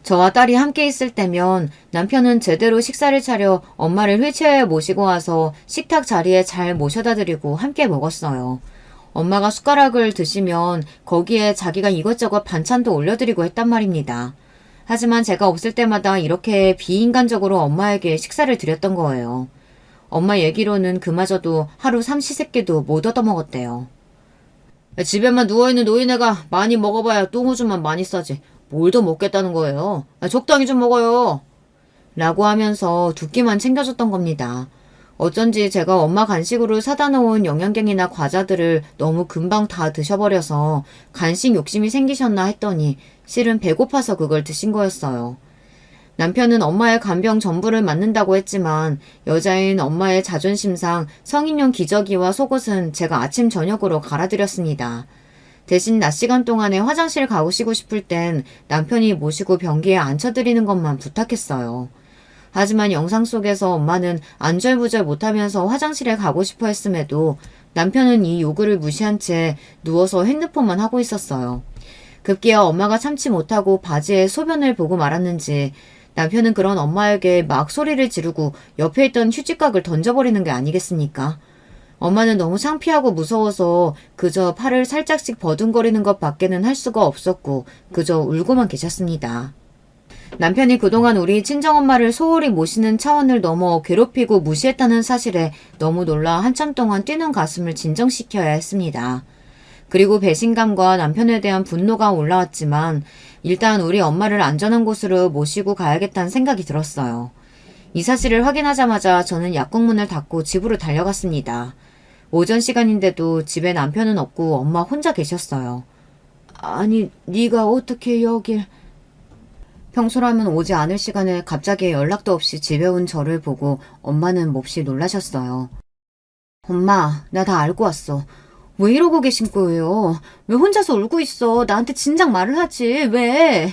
저와 딸이 함께 있을 때면 남편은 제대로 식사를 차려 엄마를 휠체어에 모시고 와서 식탁 자리에 잘 모셔다 드리고 함께 먹었어요. 엄마가 숟가락을 드시면 거기에 자기가 이것저것 반찬도 올려드리고 했단 말입니다. 하지만 제가 없을 때마다 이렇게 비인간적으로 엄마에게 식사를 드렸던 거예요. 엄마 얘기로는 그마저도 하루 삼시세끼도 못 얻어먹었대요. 집에만 누워있는 노인네가 많이 먹어봐야 똥오줌만 많이 싸지 뭘 더 먹겠다는 거예요. 적당히 좀 먹어요. 라고 하면서 두 끼만 챙겨줬던 겁니다. 어쩐지 제가 엄마 간식으로 사다 놓은 영양갱이나 과자들을 너무 금방 다 드셔버려서 간식 욕심이 생기셨나 했더니 실은 배고파서 그걸 드신 거였어요. 남편은 엄마의 간병 전부를 맡는다고 했지만 여자인 엄마의 자존심상 성인용 기저귀와 속옷은 제가 아침 저녁으로 갈아드렸습니다. 대신 낮 시간 동안에 화장실 가시고 싶을 땐 남편이 모시고 변기에 앉혀드리는 것만 부탁했어요. 하지만 영상 속에서 엄마는 안절부절 못하면서 화장실에 가고 싶어 했음에도 남편은 이 요구를 무시한 채 누워서 핸드폰만 하고 있었어요. 급기야 엄마가 참지 못하고 바지에 소변을 보고 말았는지 남편은 그런 엄마에게 막 소리를 지르고 옆에 있던 휴지각을 던져버리는 게 아니겠습니까? 엄마는 너무 창피하고 무서워서 그저 팔을 살짝씩 버둥거리는 것 밖에는 할 수가 없었고 그저 울고만 계셨습니다. 남편이 그동안 우리 친정엄마를 소홀히 모시는 차원을 넘어 괴롭히고 무시했다는 사실에 너무 놀라 한참 동안 뛰는 가슴을 진정시켜야 했습니다. 그리고 배신감과 남편에 대한 분노가 올라왔지만 일단 우리 엄마를 안전한 곳으로 모시고 가야겠다는 생각이 들었어요. 이 사실을 확인하자마자 저는 약국 문을 닫고 집으로 달려갔습니다. 오전 시간인데도 집에 남편은 없고 엄마 혼자 계셨어요. 아니, 네가 어떻게 여길... 평소라면 오지 않을 시간에 갑자기 연락도 없이 집에 온 저를 보고 엄마는 몹시 놀라셨어요. 엄마, 나 다 알고 왔어. 왜 이러고 계신 거예요? 왜 혼자서 울고 있어? 나한테 진작 말을 하지. 왜?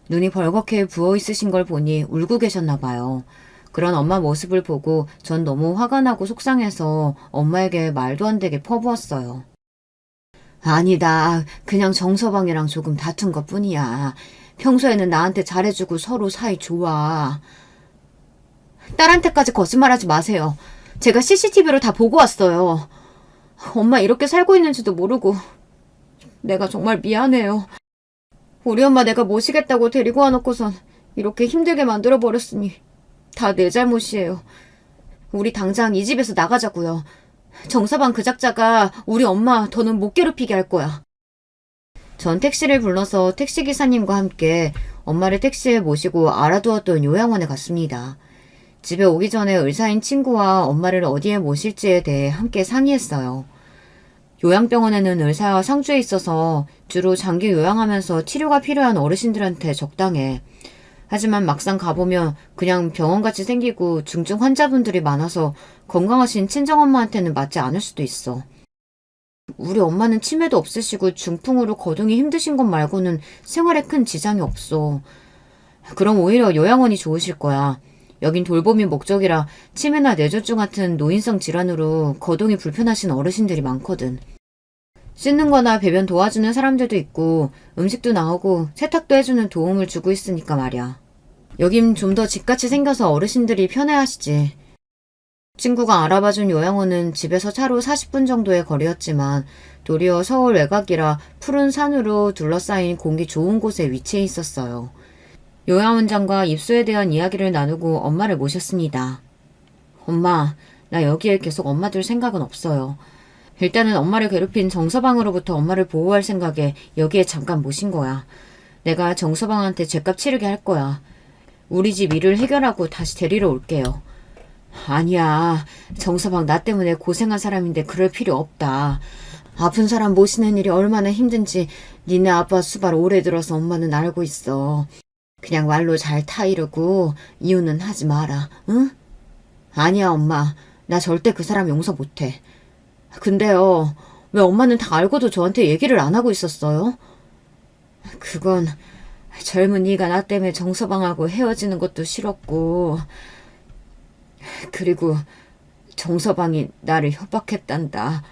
눈이 벌겋게 부어있으신 걸 보니 울고 계셨나 봐요. 그런 엄마 모습을 보고 전 너무 화가 나고 속상해서 엄마에게 말도 안 되게 퍼부었어요. 아니다. 그냥 정서방이랑 조금 다툰 것 뿐이야. 평소에는 나한테 잘해주고 서로 사이 좋아. 딸한테까지 거짓말하지 마세요. 제가 CCTV로 다 보고 왔어요. 엄마 이렇게 살고 있는지도 모르고 내가 정말 미안해요. 우리 엄마 내가 모시겠다고 데리고 와놓고선 이렇게 힘들게 만들어버렸으니 다 내 잘못이에요. 우리 당장 이 집에서 나가자고요. 정서방 그 작자가 우리 엄마 더는 못 괴롭히게 할 거야. 전 택시를 불러서 택시기사님과 함께 엄마를 택시에 모시고 알아두었던 요양원에 갔습니다. 집에 오기 전에 의사인 친구와 엄마를 어디에 모실지에 대해 함께 상의했어요. 요양병원에는 의사와 상주에 있어서 주로 장기 요양하면서 치료가 필요한 어르신들한테 적당해. 하지만 막상 가보면 그냥 병원같이 생기고 중증 환자분들이 많아서 건강하신 친정엄마한테는 맞지 않을 수도 있어. 우리 엄마는 치매도 없으시고 중풍으로 거동이 힘드신 것 말고는 생활에 큰 지장이 없어. 그럼 오히려 요양원이 좋으실 거야. 여긴 돌봄이 목적이라 치매나 뇌졸중 같은 노인성 질환으로 거동이 불편하신 어르신들이 많거든. 씻는 거나 배변 도와주는 사람들도 있고 음식도 나오고 세탁도 해주는 도움을 주고 있으니까 말이야. 여긴 좀 더 집같이 생겨서 어르신들이 편해하시지. 친구가 알아봐준 요양원은 집에서 차로 40분 정도의 거리였지만 도리어 서울 외곽이라 푸른 산으로 둘러싸인 공기 좋은 곳에 위치해 있었어요. 요양원장과 입소에 대한 이야기를 나누고 엄마를 모셨습니다. 엄마, 나 여기에 계속 엄마 둘 생각은 없어요. 일단은 엄마를 괴롭힌 정서방으로부터 엄마를 보호할 생각에 여기에 잠깐 모신 거야. 내가 정서방한테 죗값 치르게 할 거야. 우리 집 일을 해결하고 다시 데리러 올게요. 아니야. 정서방 나 때문에 고생한 사람인데 그럴 필요 없다. 아픈 사람 모시는 일이 얼마나 힘든지 니네 아빠 수발 오래 들어서 엄마는 알고 있어. 그냥 말로 잘 타이르고 이유는 하지 마라. 응? 아니야 엄마. 나 절대 그 사람 용서 못해. 근데요. 왜 엄마는 다 알고도 저한테 얘기를 안 하고 있었어요? 그건 젊은이가 나 때문에 정서방하고 헤어지는 것도 싫었고 그리고 정서방이 나를 협박했단다.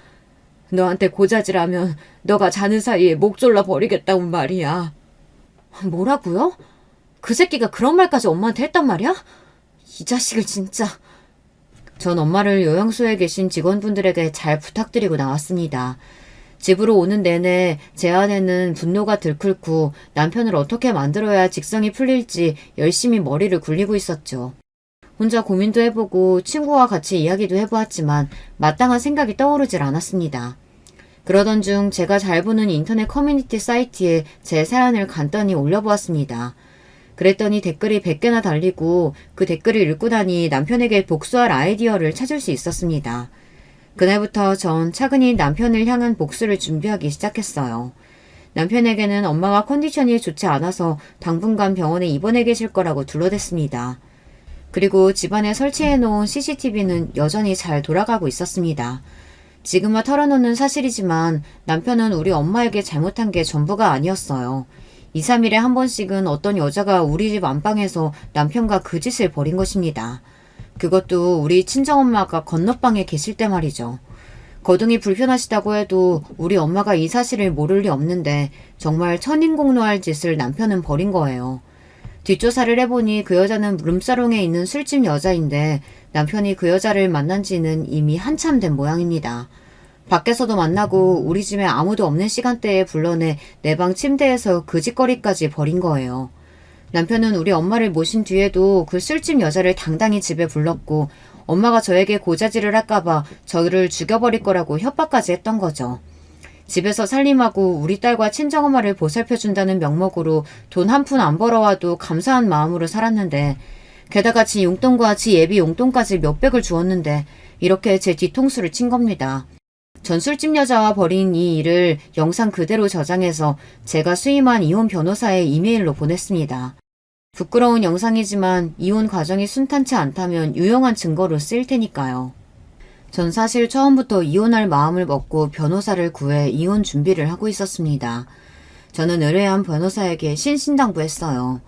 너한테 고자질하면 너가 자는 사이에 목 졸라 버리겠다고 말이야. 뭐라고요? 그 새끼가 그런 말까지 엄마한테 했단 말이야? 이 자식을 진짜. 전 엄마를 요양소에 계신 직원분들에게 잘 부탁드리고 나왔습니다. 집으로 오는 내내 제 안에는 분노가 들끓고 남편을 어떻게 만들어야 직성이 풀릴지 열심히 머리를 굴리고 있었죠. 혼자 고민도 해보고 친구와 같이 이야기도 해보았지만 마땅한 생각이 떠오르질 않았습니다. 그러던 중 제가 잘 보는 인터넷 커뮤니티 사이트에 제 사연을 간단히 올려보았습니다. 그랬더니 댓글이 100개나 달리고 그 댓글을 읽고 나니 남편에게 복수할 아이디어를 찾을 수 있었습니다. 그날부터 전 차근히 남편을 향한 복수를 준비하기 시작했어요. 남편에게는 엄마가 컨디션이 좋지 않아서 당분간 병원에 입원해 계실 거라고 둘러댔습니다. 그리고 집안에 설치해놓은 CCTV는 여전히 잘 돌아가고 있었습니다. 지금은 털어놓는 사실이지만 남편은 우리 엄마에게 잘못한 게 전부가 아니었어요. 2, 3일에 한 번씩은 어떤 여자가 우리 집 안방에서 남편과 그 짓을 벌인 것입니다. 그것도 우리 친정엄마가 건너방에 계실 때 말이죠. 거동이 불편하시다고 해도 우리 엄마가 이 사실을 모를 리 없는데 정말 천인공노할 짓을 남편은 벌인 거예요. 뒷조사를 해보니 그 여자는 룸사롱에 있는 술집 여자인데 남편이 그 여자를 만난 지는 이미 한참 된 모양입니다. 밖에서도 만나고 우리 집에 아무도 없는 시간대에 불러내 내 방 침대에서 그 짓거리까지 벌인 거예요. 남편은 우리 엄마를 모신 뒤에도 그 술집 여자를 당당히 집에 불렀고 엄마가 저에게 고자질을 할까봐 저를 죽여버릴 거라고 협박까지 했던 거죠. 집에서 살림하고 우리 딸과 친정엄마를 보살펴준다는 명목으로 돈 한 푼 안 벌어와도 감사한 마음으로 살았는데 게다가 지 용돈과 지 예비 용돈까지 몇백을 주었는데 이렇게 제 뒤통수를 친 겁니다. 전 술집 여자와 벌인 이 일을 영상 그대로 저장해서 제가 수임한 이혼 변호사의 이메일로 보냈습니다. 부끄러운 영상이지만 이혼 과정이 순탄치 않다면 유용한 증거로 쓰일 테니까요. 전 사실 처음부터 이혼할 마음을 먹고 변호사를 구해 이혼 준비를 하고 있었습니다. 저는 의뢰한 변호사에게 신신당부했어요.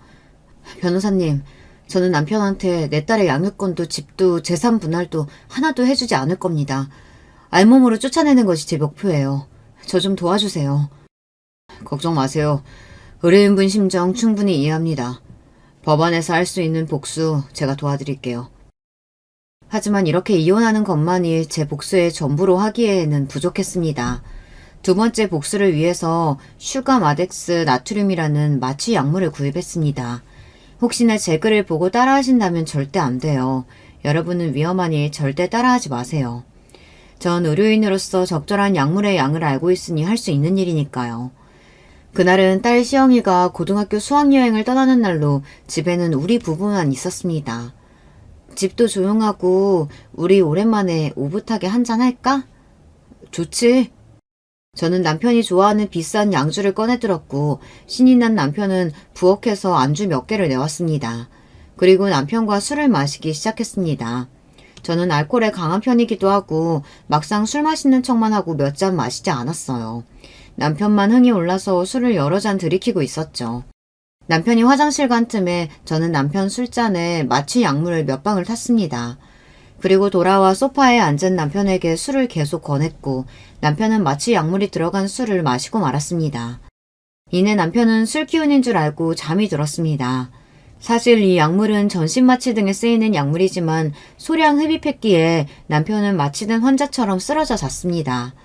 변호사님, 저는 남편한테 내 딸의 양육권도 집도 재산 분할도 하나도 해주지 않을 겁니다. 알몸으로 쫓아내는 것이 제 목표예요. 저 좀 도와주세요. 걱정 마세요. 의뢰인분 심정 충분히 이해합니다. 법원에서 할 수 있는 복수 제가 도와드릴게요. 하지만 이렇게 이혼하는 것만이 제 복수의 전부로 하기에는 부족했습니다. 두 번째 복수를 위해서 슈가마덱스 나트륨이라는 마취 약물을 구입했습니다. 혹시나 제 글을 보고 따라하신다면 절대 안 돼요. 여러분은 위험하니 절대 따라하지 마세요. 전 의료인으로서 적절한 약물의 양을 알고 있으니 할 수 있는 일이니까요. 그날은 딸 시영이가 고등학교 수학여행을 떠나는 날로 집에는 우리 부부만 있었습니다. 집도 조용하고 우리 오랜만에 오붓하게 한잔 할까? 좋지. 저는 남편이 좋아하는 비싼 양주를 꺼내들었고 신이 난 남편은 부엌에서 안주 몇 개를 내왔습니다. 그리고 남편과 술을 마시기 시작했습니다. 저는 알코올에 강한 편이기도 하고 막상 술 마시는 척만 하고 몇 잔 마시지 않았어요. 남편만 흥이 올라서 술을 여러 잔 들이키고 있었죠. 남편이 화장실 간 틈에 저는 남편 술잔에 마취 약물을 몇 방울 탔습니다. 그리고 돌아와 소파에 앉은 남편에게 술을 계속 권했고 남편은 마취 약물이 들어간 술을 마시고 말았습니다. 이내 남편은 술 기운인 줄 알고 잠이 들었습니다. 사실 이 약물은 전신마취 등에 쓰이는 약물이지만 소량 흡입했기에 남편은 마취된 환자처럼 쓰러져 잤습니다.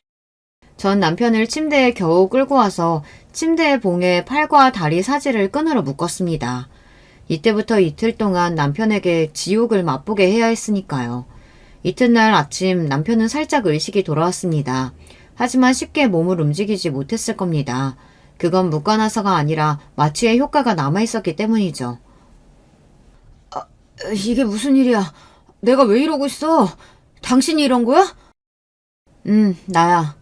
전 남편을 침대에 겨우 끌고 와서 침대 봉에 팔과 다리 사지를 끈으로 묶었습니다. 이때부터 이틀 동안 남편에게 지옥을 맛보게 해야 했으니까요. 이튿날 아침 남편은 살짝 의식이 돌아왔습니다. 하지만 쉽게 몸을 움직이지 못했을 겁니다. 그건 묶어놔서가 아니라 마취의 효과가 남아있었기 때문이죠. 이게 무슨 일이야? 내가 왜 이러고 있어? 당신이 이런 거야? 나야.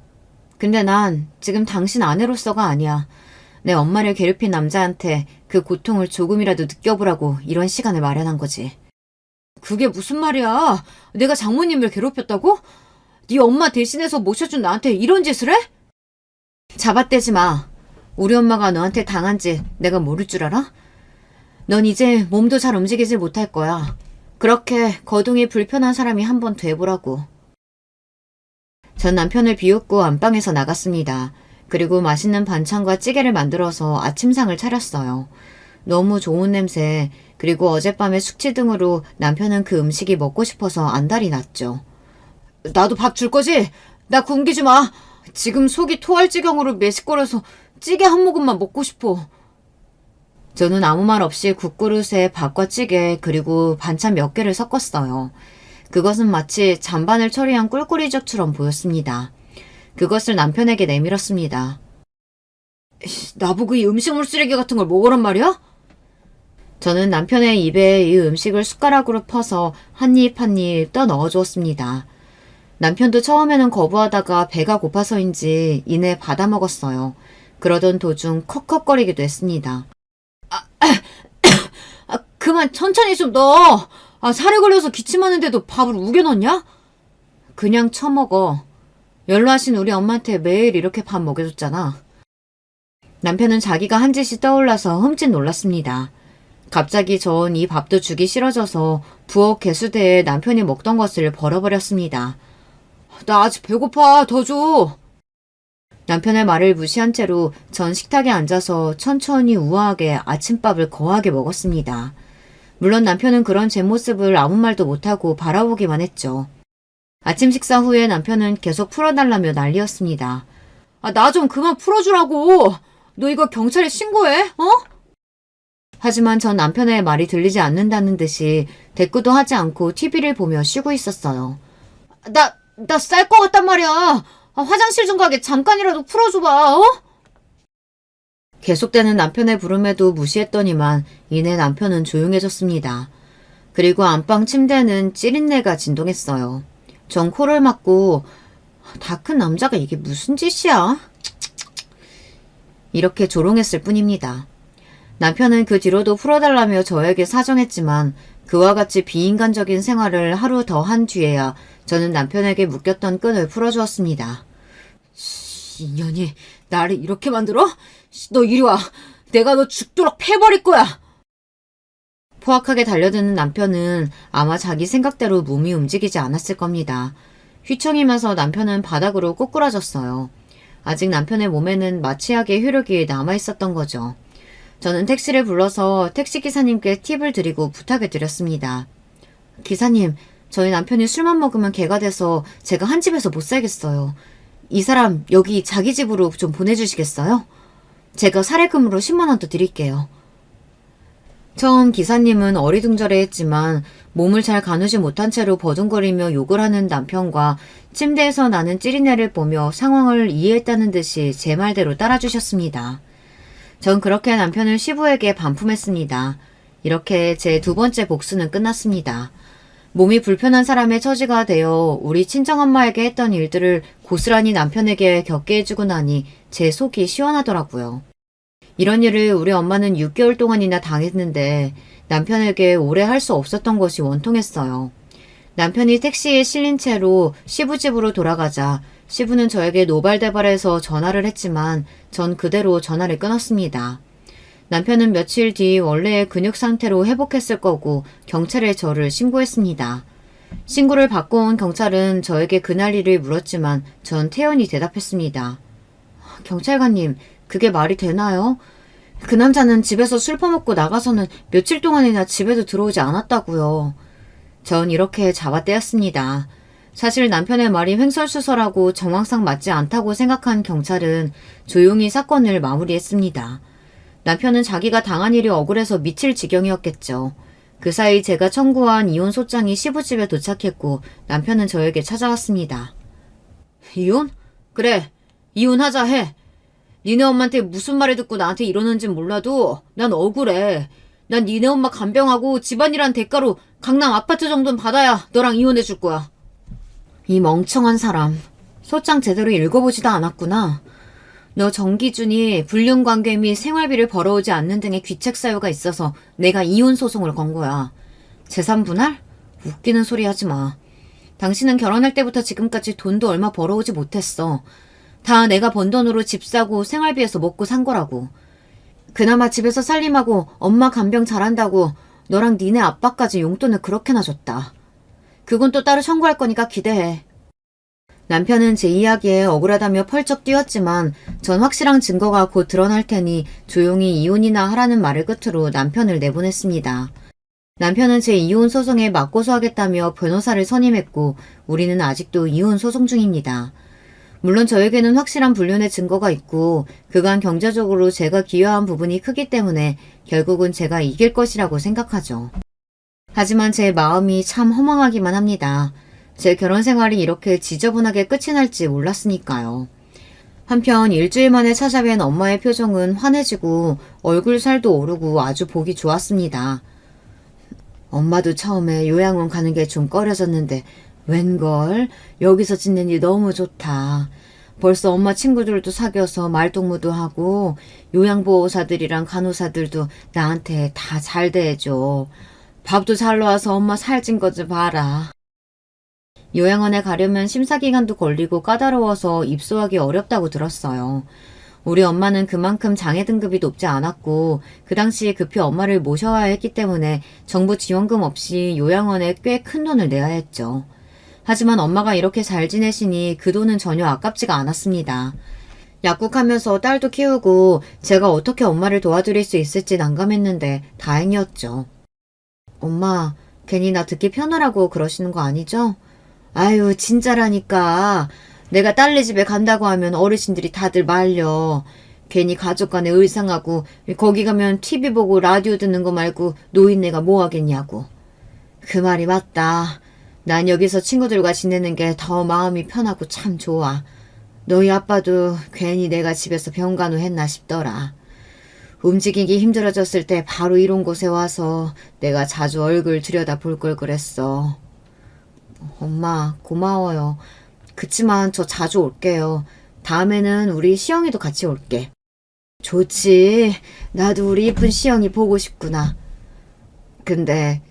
근데 난 지금 당신 아내로서가 아니야. 내 엄마를 괴롭힌 남자한테 그 고통을 조금이라도 느껴보라고 이런 시간을 마련한 거지. 그게 무슨 말이야? 내가 장모님을 괴롭혔다고? 네 엄마 대신해서 모셔준 나한테 이런 짓을 해? 잡아떼지 마. 우리 엄마가 너한테 당한 짓 내가 모를 줄 알아? 넌 이제 몸도 잘 움직이질 못할 거야. 그렇게 거동이 불편한 사람이 한번 돼보라고. 전 남편을 비웃고 안방에서 나갔습니다. 그리고 맛있는 반찬과 찌개를 만들어서 아침상을 차렸어요. 너무 좋은 냄새, 그리고 어젯밤의 숙취 등으로 남편은 그 음식이 먹고 싶어서 안달이 났죠. 나도 밥 줄 거지? 나 굶기지 마. 지금 속이 토할 지경으로 메식거려서 찌개 한 모금만 먹고 싶어. 저는 아무 말 없이 국그릇에 밥과 찌개 그리고 반찬 몇 개를 섞었어요. 그것은 마치 잔반을 처리한 꿀꿀이적처럼 보였습니다. 그것을 남편에게 내밀었습니다. 나보고 이 음식물 쓰레기 같은 걸 먹으란 말이야? 저는 남편의 입에 이 음식을 숟가락으로 퍼서 한 입 한 입 떠 넣어주었습니다. 남편도 처음에는 거부하다가 배가 고파서인지 이내 받아 먹었어요. 그러던 도중 컥컥거리기도 했습니다. 그만 천천히 좀 넣어. 살에 걸려서 기침하는데도 밥을 우겨 넣냐? 그냥 처먹어. 연로하신 우리 엄마한테 매일 이렇게 밥 먹여줬잖아. 남편은 자기가 한 짓이 떠올라서 흠칫 놀랐습니다. 갑자기 전 이 밥도 주기 싫어져서 부엌 개수대에 남편이 먹던 것을 버려버렸습니다. 나 아직 배고파. 더 줘. 남편의 말을 무시한 채로 전 식탁에 앉아서 천천히 우아하게 아침밥을 거하게 먹었습니다. 물론 남편은 그런 제 모습을 아무 말도 못하고 바라보기만 했죠. 아침 식사 후에 남편은 계속 풀어달라며 난리였습니다. 나 좀 그만 풀어주라고. 너 이거 경찰에 신고해? 하지만 전 남편의 말이 들리지 않는다는 듯이 대꾸도 하지 않고 TV를 보며 쉬고 있었어요. 나 쌀 것 같단 말이야. 화장실 좀 가게 잠깐이라도 풀어줘봐. 계속되는 남편의 부름에도 무시했더니만 이내 남편은 조용해졌습니다. 그리고 안방 침대는 찌린내가 진동했어요. 전 코를 막고 다 큰 남자가 이게 무슨 짓이야? 이렇게 조롱했을 뿐입니다. 남편은 그 뒤로도 풀어달라며 저에게 사정했지만 그와 같이 비인간적인 생활을 하루 더 한 뒤에야 저는 남편에게 묶였던 끈을 풀어주었습니다. 인연이 나를 이렇게 만들어? 너 이리 와. 내가 너 죽도록 패버릴 거야. 포악하게 달려드는 남편은 아마 자기 생각대로 몸이 움직이지 않았을 겁니다. 휘청이면서 남편은 바닥으로 꼬꾸라졌어요. 아직 남편의 몸에는 마취약의 효력이 남아있었던 거죠. 저는 택시를 불러서 택시기사님께 팁을 드리고 부탁을 드렸습니다. 기사님, 저희 남편이 술만 먹으면 개가 돼서 제가 한 집에서 못 살겠어요. 이 사람 여기 자기 집으로 좀 보내주시겠어요? 제가 사례금으로 10만 원 더 드릴게요. 처음 기사님은 어리둥절해했지만 몸을 잘 가누지 못한 채로 버둥거리며 욕을 하는 남편과 침대에서 나는 찌린내를 보며 상황을 이해했다는 듯이 제 말대로 따라주셨습니다. 전 그렇게 남편을 시부에게 반품했습니다. 이렇게 제 두 번째 복수는 끝났습니다. 몸이 불편한 사람의 처지가 되어 우리 친정엄마에게 했던 일들을 고스란히 남편에게 겪게 해주고 나니 제 속이 시원하더라고요. 이런 일을 우리 엄마는 6개월 동안이나 당했는데 남편에게 오래 할 수 없었던 것이 원통했어요. 남편이 택시에 실린 채로 시부 집으로 돌아가자 시부는 저에게 노발대발해서 전화를 했지만 전 그대로 전화를 끊었습니다. 남편은 며칠 뒤 원래의 근육 상태로 회복했을 거고 경찰에 저를 신고했습니다. 신고를 받고 온 경찰은 저에게 그날 일을 물었지만 전 태연히 대답했습니다. 경찰관님, 그게 말이 되나요? 그 남자는 집에서 술 퍼먹고 나가서는 며칠 동안이나 집에도 들어오지 않았다고요. 전 이렇게 잡아떼었습니다. 사실 남편의 말이 횡설수설하고 정황상 맞지 않다고 생각한 경찰은 조용히 사건을 마무리했습니다. 남편은 자기가 당한 일이 억울해서 미칠 지경이었겠죠. 그 사이 제가 청구한 이혼 소장이 시부집에 도착했고 남편은 저에게 찾아왔습니다. 이혼? 그래, 이혼하자 해. 니네 엄마한테 무슨 말을 듣고 나한테 이러는진 몰라도 난 억울해. 난 니네 엄마 간병하고 집안이란 대가로 강남 아파트 정도는 받아야 너랑 이혼해 줄 거야. 이 멍청한 사람. 소장 제대로 읽어보지도 않았구나. 너 정기준이 불륜관계 및 생활비를 벌어오지 않는 등의 귀책 사유가 있어서 내가 이혼 소송을 건 거야. 재산 분할? 웃기는 소리 하지 마. 당신은 결혼할 때부터 지금까지 돈도 얼마 벌어오지 못했어. 다 내가 번 돈으로 집 사고 생활비에서 먹고 산 거라고. 그나마 집에서 살림하고 엄마 간병 잘한다고 너랑 니네 아빠까지 용돈을 그렇게나 줬다. 그건 또 따로 청구할 거니까 기대해. 남편은 제 이야기에 억울하다며 펄쩍 뛰었지만 전 확실한 증거가 곧 드러날 테니 조용히 이혼이나 하라는 말을 끝으로 남편을 내보냈습니다. 남편은 제 이혼 소송에 맞고소하겠다며 변호사를 선임했고 우리는 아직도 이혼 소송 중입니다. 물론 저에게는 확실한 불륜의 증거가 있고 그간 경제적으로 제가 기여한 부분이 크기 때문에 결국은 제가 이길 것이라고 생각하죠. 하지만 제 마음이 참 허망하기만 합니다. 제 결혼 생활이 이렇게 지저분하게 끝이 날지 몰랐으니까요. 한편 일주일 만에 찾아뵌 엄마의 표정은 환해지고 얼굴 살도 오르고 아주 보기 좋았습니다. 엄마도 처음에 요양원 가는 게 좀 꺼려졌는데 웬걸 여기서 지내니 너무 좋다. 벌써 엄마 친구들도 사귀어서 말동무도 하고 요양보호사들이랑 간호사들도 나한테 다 잘 대해줘. 밥도 잘 나와서 엄마 살찐 것 좀 봐라. 요양원에 가려면 심사기간도 걸리고 까다로워서 입소하기 어렵다고 들었어요. 우리 엄마는 그만큼 장애 등급이 높지 않았고 그 당시에 급히 엄마를 모셔와야 했기 때문에 정부 지원금 없이 요양원에 꽤 큰 돈을 내야 했죠. 하지만 엄마가 이렇게 잘 지내시니 그 돈은 전혀 아깝지가 않았습니다. 약국하면서 딸도 키우고 제가 어떻게 엄마를 도와드릴 수 있을지 난감했는데 다행이었죠. 엄마, 괜히 나 듣기 편하라고 그러시는 거 아니죠? 아유, 진짜라니까. 내가 딸네 집에 간다고 하면 어르신들이 다들 말려. 괜히 가족 간에 의상하고 거기 가면 TV 보고 라디오 듣는 거 말고 노인네가 뭐 하겠냐고. 그 말이 맞다. 난 여기서 친구들과 지내는 게 더 마음이 편하고 참 좋아. 너희 아빠도 괜히 내가 집에서 병간호 했나 싶더라. 움직이기 힘들어졌을 때 바로 이런 곳에 와서 내가 자주 얼굴 들여다 볼 걸 그랬어. 엄마, 고마워요. 그치만 저 자주 올게요. 다음에는 우리 시영이도 같이 올게. 좋지. 나도 우리 이쁜 시영이 보고 싶구나. 근데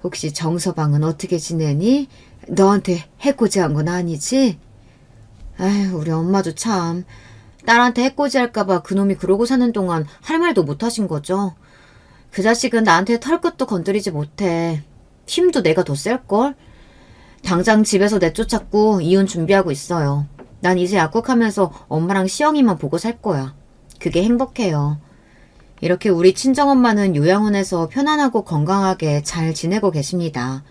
혹시 정서방은 어떻게 지내니? 너한테 해코지한 건 아니지? 아휴, 우리 엄마도 참. 딸한테 해코지할까봐 그놈이 그러고 사는 동안 할 말도 못하신 거죠. 그 자식은 나한테 털끝도 건드리지 못해. 힘도 내가 더 셀걸? 당장 집에서 내쫓았고 이혼 준비하고 있어요. 난 이제 약국하면서 엄마랑 시영이만 보고 살 거야. 그게 행복해요. 이렇게 우리 친정엄마는 요양원에서 편안하고 건강하게 잘 지내고 계십니다.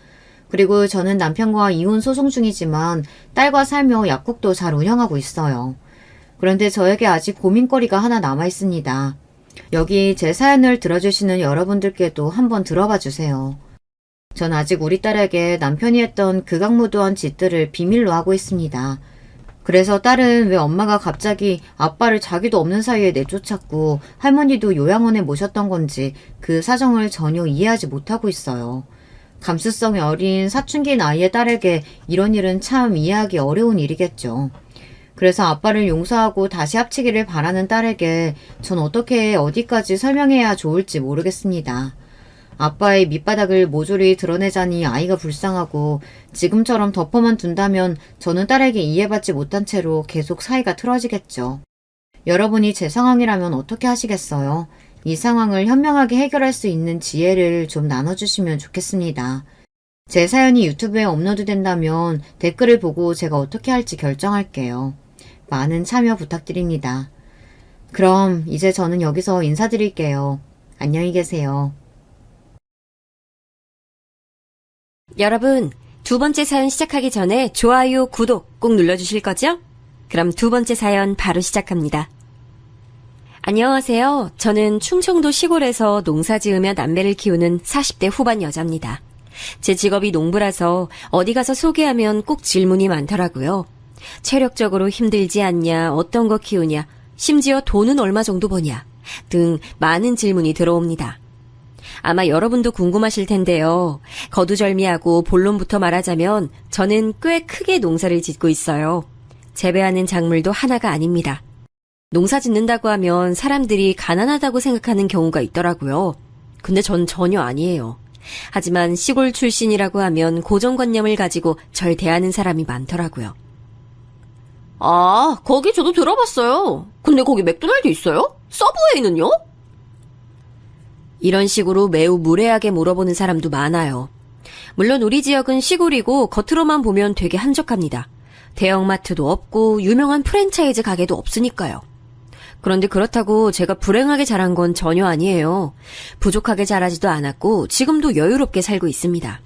그리고 저는 남편과 이혼 소송 중이지만 딸과 살며 약국도 잘 운영하고 있어요. 그런데 저에게 아직 고민거리가 하나 남아 있습니다. 여기 제 사연을 들어주시는 여러분들께도 한번 들어봐 주세요. 전 아직 우리 딸에게 남편이 했던 극악무도한 짓들을 비밀로 하고 있습니다. 그래서 딸은 왜 엄마가 갑자기 아빠를 자기도 없는 사이에 내쫓았고 할머니도 요양원에 모셨던 건지 그 사정을 전혀 이해하지 못하고 있어요. 감수성이 어린 사춘기인 아이의 딸에게 이런 일은 참 이해하기 어려운 일이겠죠. 그래서 아빠를 용서하고 다시 합치기를 바라는 딸에게 전 어떻게 어디까지 설명해야 좋을지 모르겠습니다. 아빠의 밑바닥을 모조리 드러내자니 아이가 불쌍하고 지금처럼 덮어만 둔다면 저는 딸에게 이해받지 못한 채로 계속 사이가 틀어지겠죠. 여러분이 제 상황이라면 어떻게 하시겠어요? 이 상황을 현명하게 해결할 수 있는 지혜를 좀 나눠주시면 좋겠습니다. 제 사연이 유튜브에 업로드된다면 댓글을 보고 제가 어떻게 할지 결정할게요. 많은 참여 부탁드립니다. 그럼 이제 저는 여기서 인사드릴게요. 안녕히 계세요. 여러분, 두 번째 사연 시작하기 전에 좋아요, 구독 꼭 눌러주실 거죠? 그럼 두 번째 사연 바로 시작합니다. 안녕하세요. 저는 충청도 시골에서 농사 지으며 남매를 키우는 40대 후반 여자입니다. 제 직업이 농부라서 어디 가서 소개하면 꼭 질문이 많더라고요. 체력적으로 힘들지 않냐, 어떤 거 키우냐, 심지어 돈은 얼마 정도 버냐 등 많은 질문이 들어옵니다. 아마 여러분도 궁금하실 텐데요. 거두절미하고 본론부터 말하자면 저는 꽤 크게 농사를 짓고 있어요. 재배하는 작물도 하나가 아닙니다. 농사 짓는다고 하면 사람들이 가난하다고 생각하는 경우가 있더라고요. 근데 전 전혀 아니에요. 하지만 시골 출신이라고 하면 고정관념을 가지고 절 대하는 사람이 많더라고요. 아, 거기 저도 들어봤어요. 근데 거기 맥도날드 있어요? 서브웨이는요? 이런 식으로 매우 무례하게 물어보는 사람도 많아요. 물론 우리 지역은 시골이고 겉으로만 보면 되게 한적합니다. 대형마트도 없고 유명한 프랜차이즈 가게도 없으니까요. 그런데 그렇다고 제가 불행하게 자란 건 전혀 아니에요. 부족하게 자라지도 않았고 지금도 여유롭게 살고 있습니다.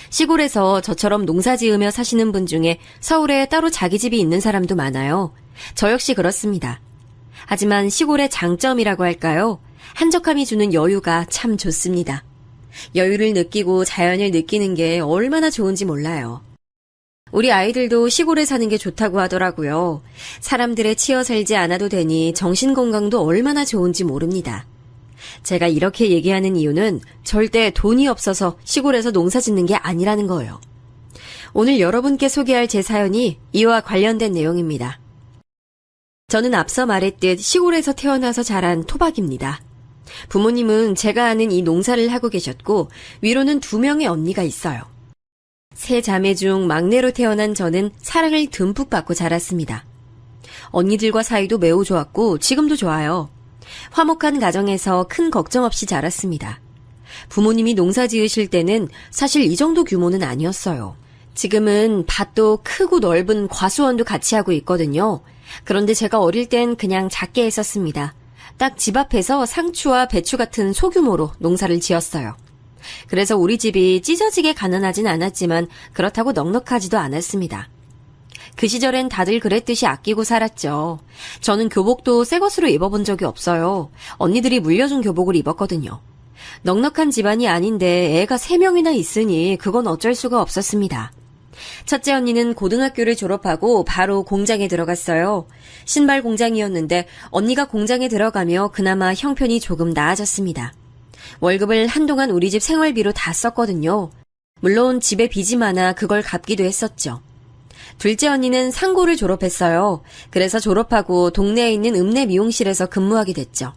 시골에서 저처럼 농사 지으며 사시는 분 중에 서울에 따로 자기 집이 있는 사람도 많아요. 저 역시 그렇습니다. 하지만 시골의 장점이라고 할까요? 한적함이 주는 여유가 참 좋습니다. 여유를 느끼고 자연을 느끼는 게 얼마나 좋은지 몰라요. 우리 아이들도 시골에 사는 게 좋다고 하더라고요. 사람들에 치여 살지 않아도 되니 정신건강도 얼마나 좋은지 모릅니다. 제가 이렇게 얘기하는 이유는 절대 돈이 없어서 시골에서 농사 짓는 게 아니라는 거예요. 오늘 여러분께 소개할 제 사연이 이와 관련된 내용입니다. 저는 앞서 말했듯 시골에서 태어나서 자란 토박입니다. 부모님은 제가 아는 이 농사를 하고 계셨고 위로는 2명의 언니가 있어요. 3자매 중 막내로 태어난 저는 사랑을 듬뿍 받고 자랐습니다. 언니들과 사이도 매우 좋았고 지금도 좋아요. 화목한 가정에서 큰 걱정 없이 자랐습니다. 부모님이 농사 지으실 때는 사실 이 정도 규모는 아니었어요. 지금은 밭도 크고 넓은 과수원도 같이 하고 있거든요. 그런데 제가 어릴 땐 그냥 작게 했었습니다. 딱 집 앞에서 상추와 배추 같은 소규모로 농사를 지었어요. 그래서 우리 집이 찢어지게 가난하진 않았지만 그렇다고 넉넉하지도 않았습니다. 그 시절엔 다들 그랬듯이 아끼고 살았죠. 저는 교복도 새 것으로 입어본 적이 없어요. 언니들이 물려준 교복을 입었거든요. 넉넉한 집안이 아닌데 애가 3명이나 있으니 그건 어쩔 수가 없었습니다. 첫째 언니는 고등학교를 졸업하고 바로 공장에 들어갔어요. 신발 공장이었는데 언니가 공장에 들어가며 그나마 형편이 조금 나아졌습니다. 월급을 한동안 우리 집 생활비로 다 썼거든요. 물론 집에 빚이 많아 그걸 갚기도 했었죠. 둘째 언니는 상고를 졸업했어요. 그래서 졸업하고 동네에 있는 읍내 미용실에서 근무하게 됐죠.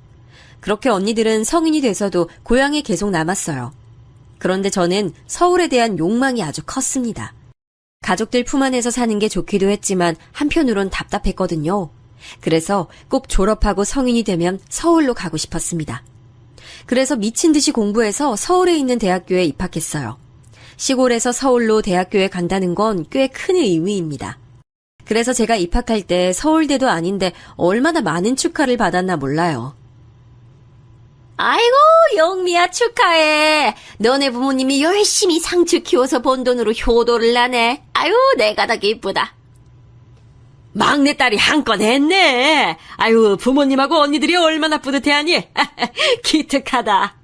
그렇게 언니들은 성인이 돼서도 고향에 계속 남았어요. 그런데 저는 서울에 대한 욕망이 아주 컸습니다. 가족들 품 안에서 사는 게 좋기도 했지만 한편으론 답답했거든요. 그래서 꼭 졸업하고 성인이 되면 서울로 가고 싶었습니다. 그래서 미친 듯이 공부해서 서울에 있는 대학교에 입학했어요. 시골에서 서울로 대학교에 간다는 건 꽤 큰 의미입니다. 그래서 제가 입학할 때 서울대도 아닌데 얼마나 많은 축하를 받았나 몰라요. 아이고 영미야 축하해. 너네 부모님이 열심히 상추 키워서 번 돈으로 효도를 나네. 아유 내가 다 기쁘다. 막내딸이 한 건 했네. 아유 부모님하고 언니들이 얼마나 뿌듯해하니. 기특하다.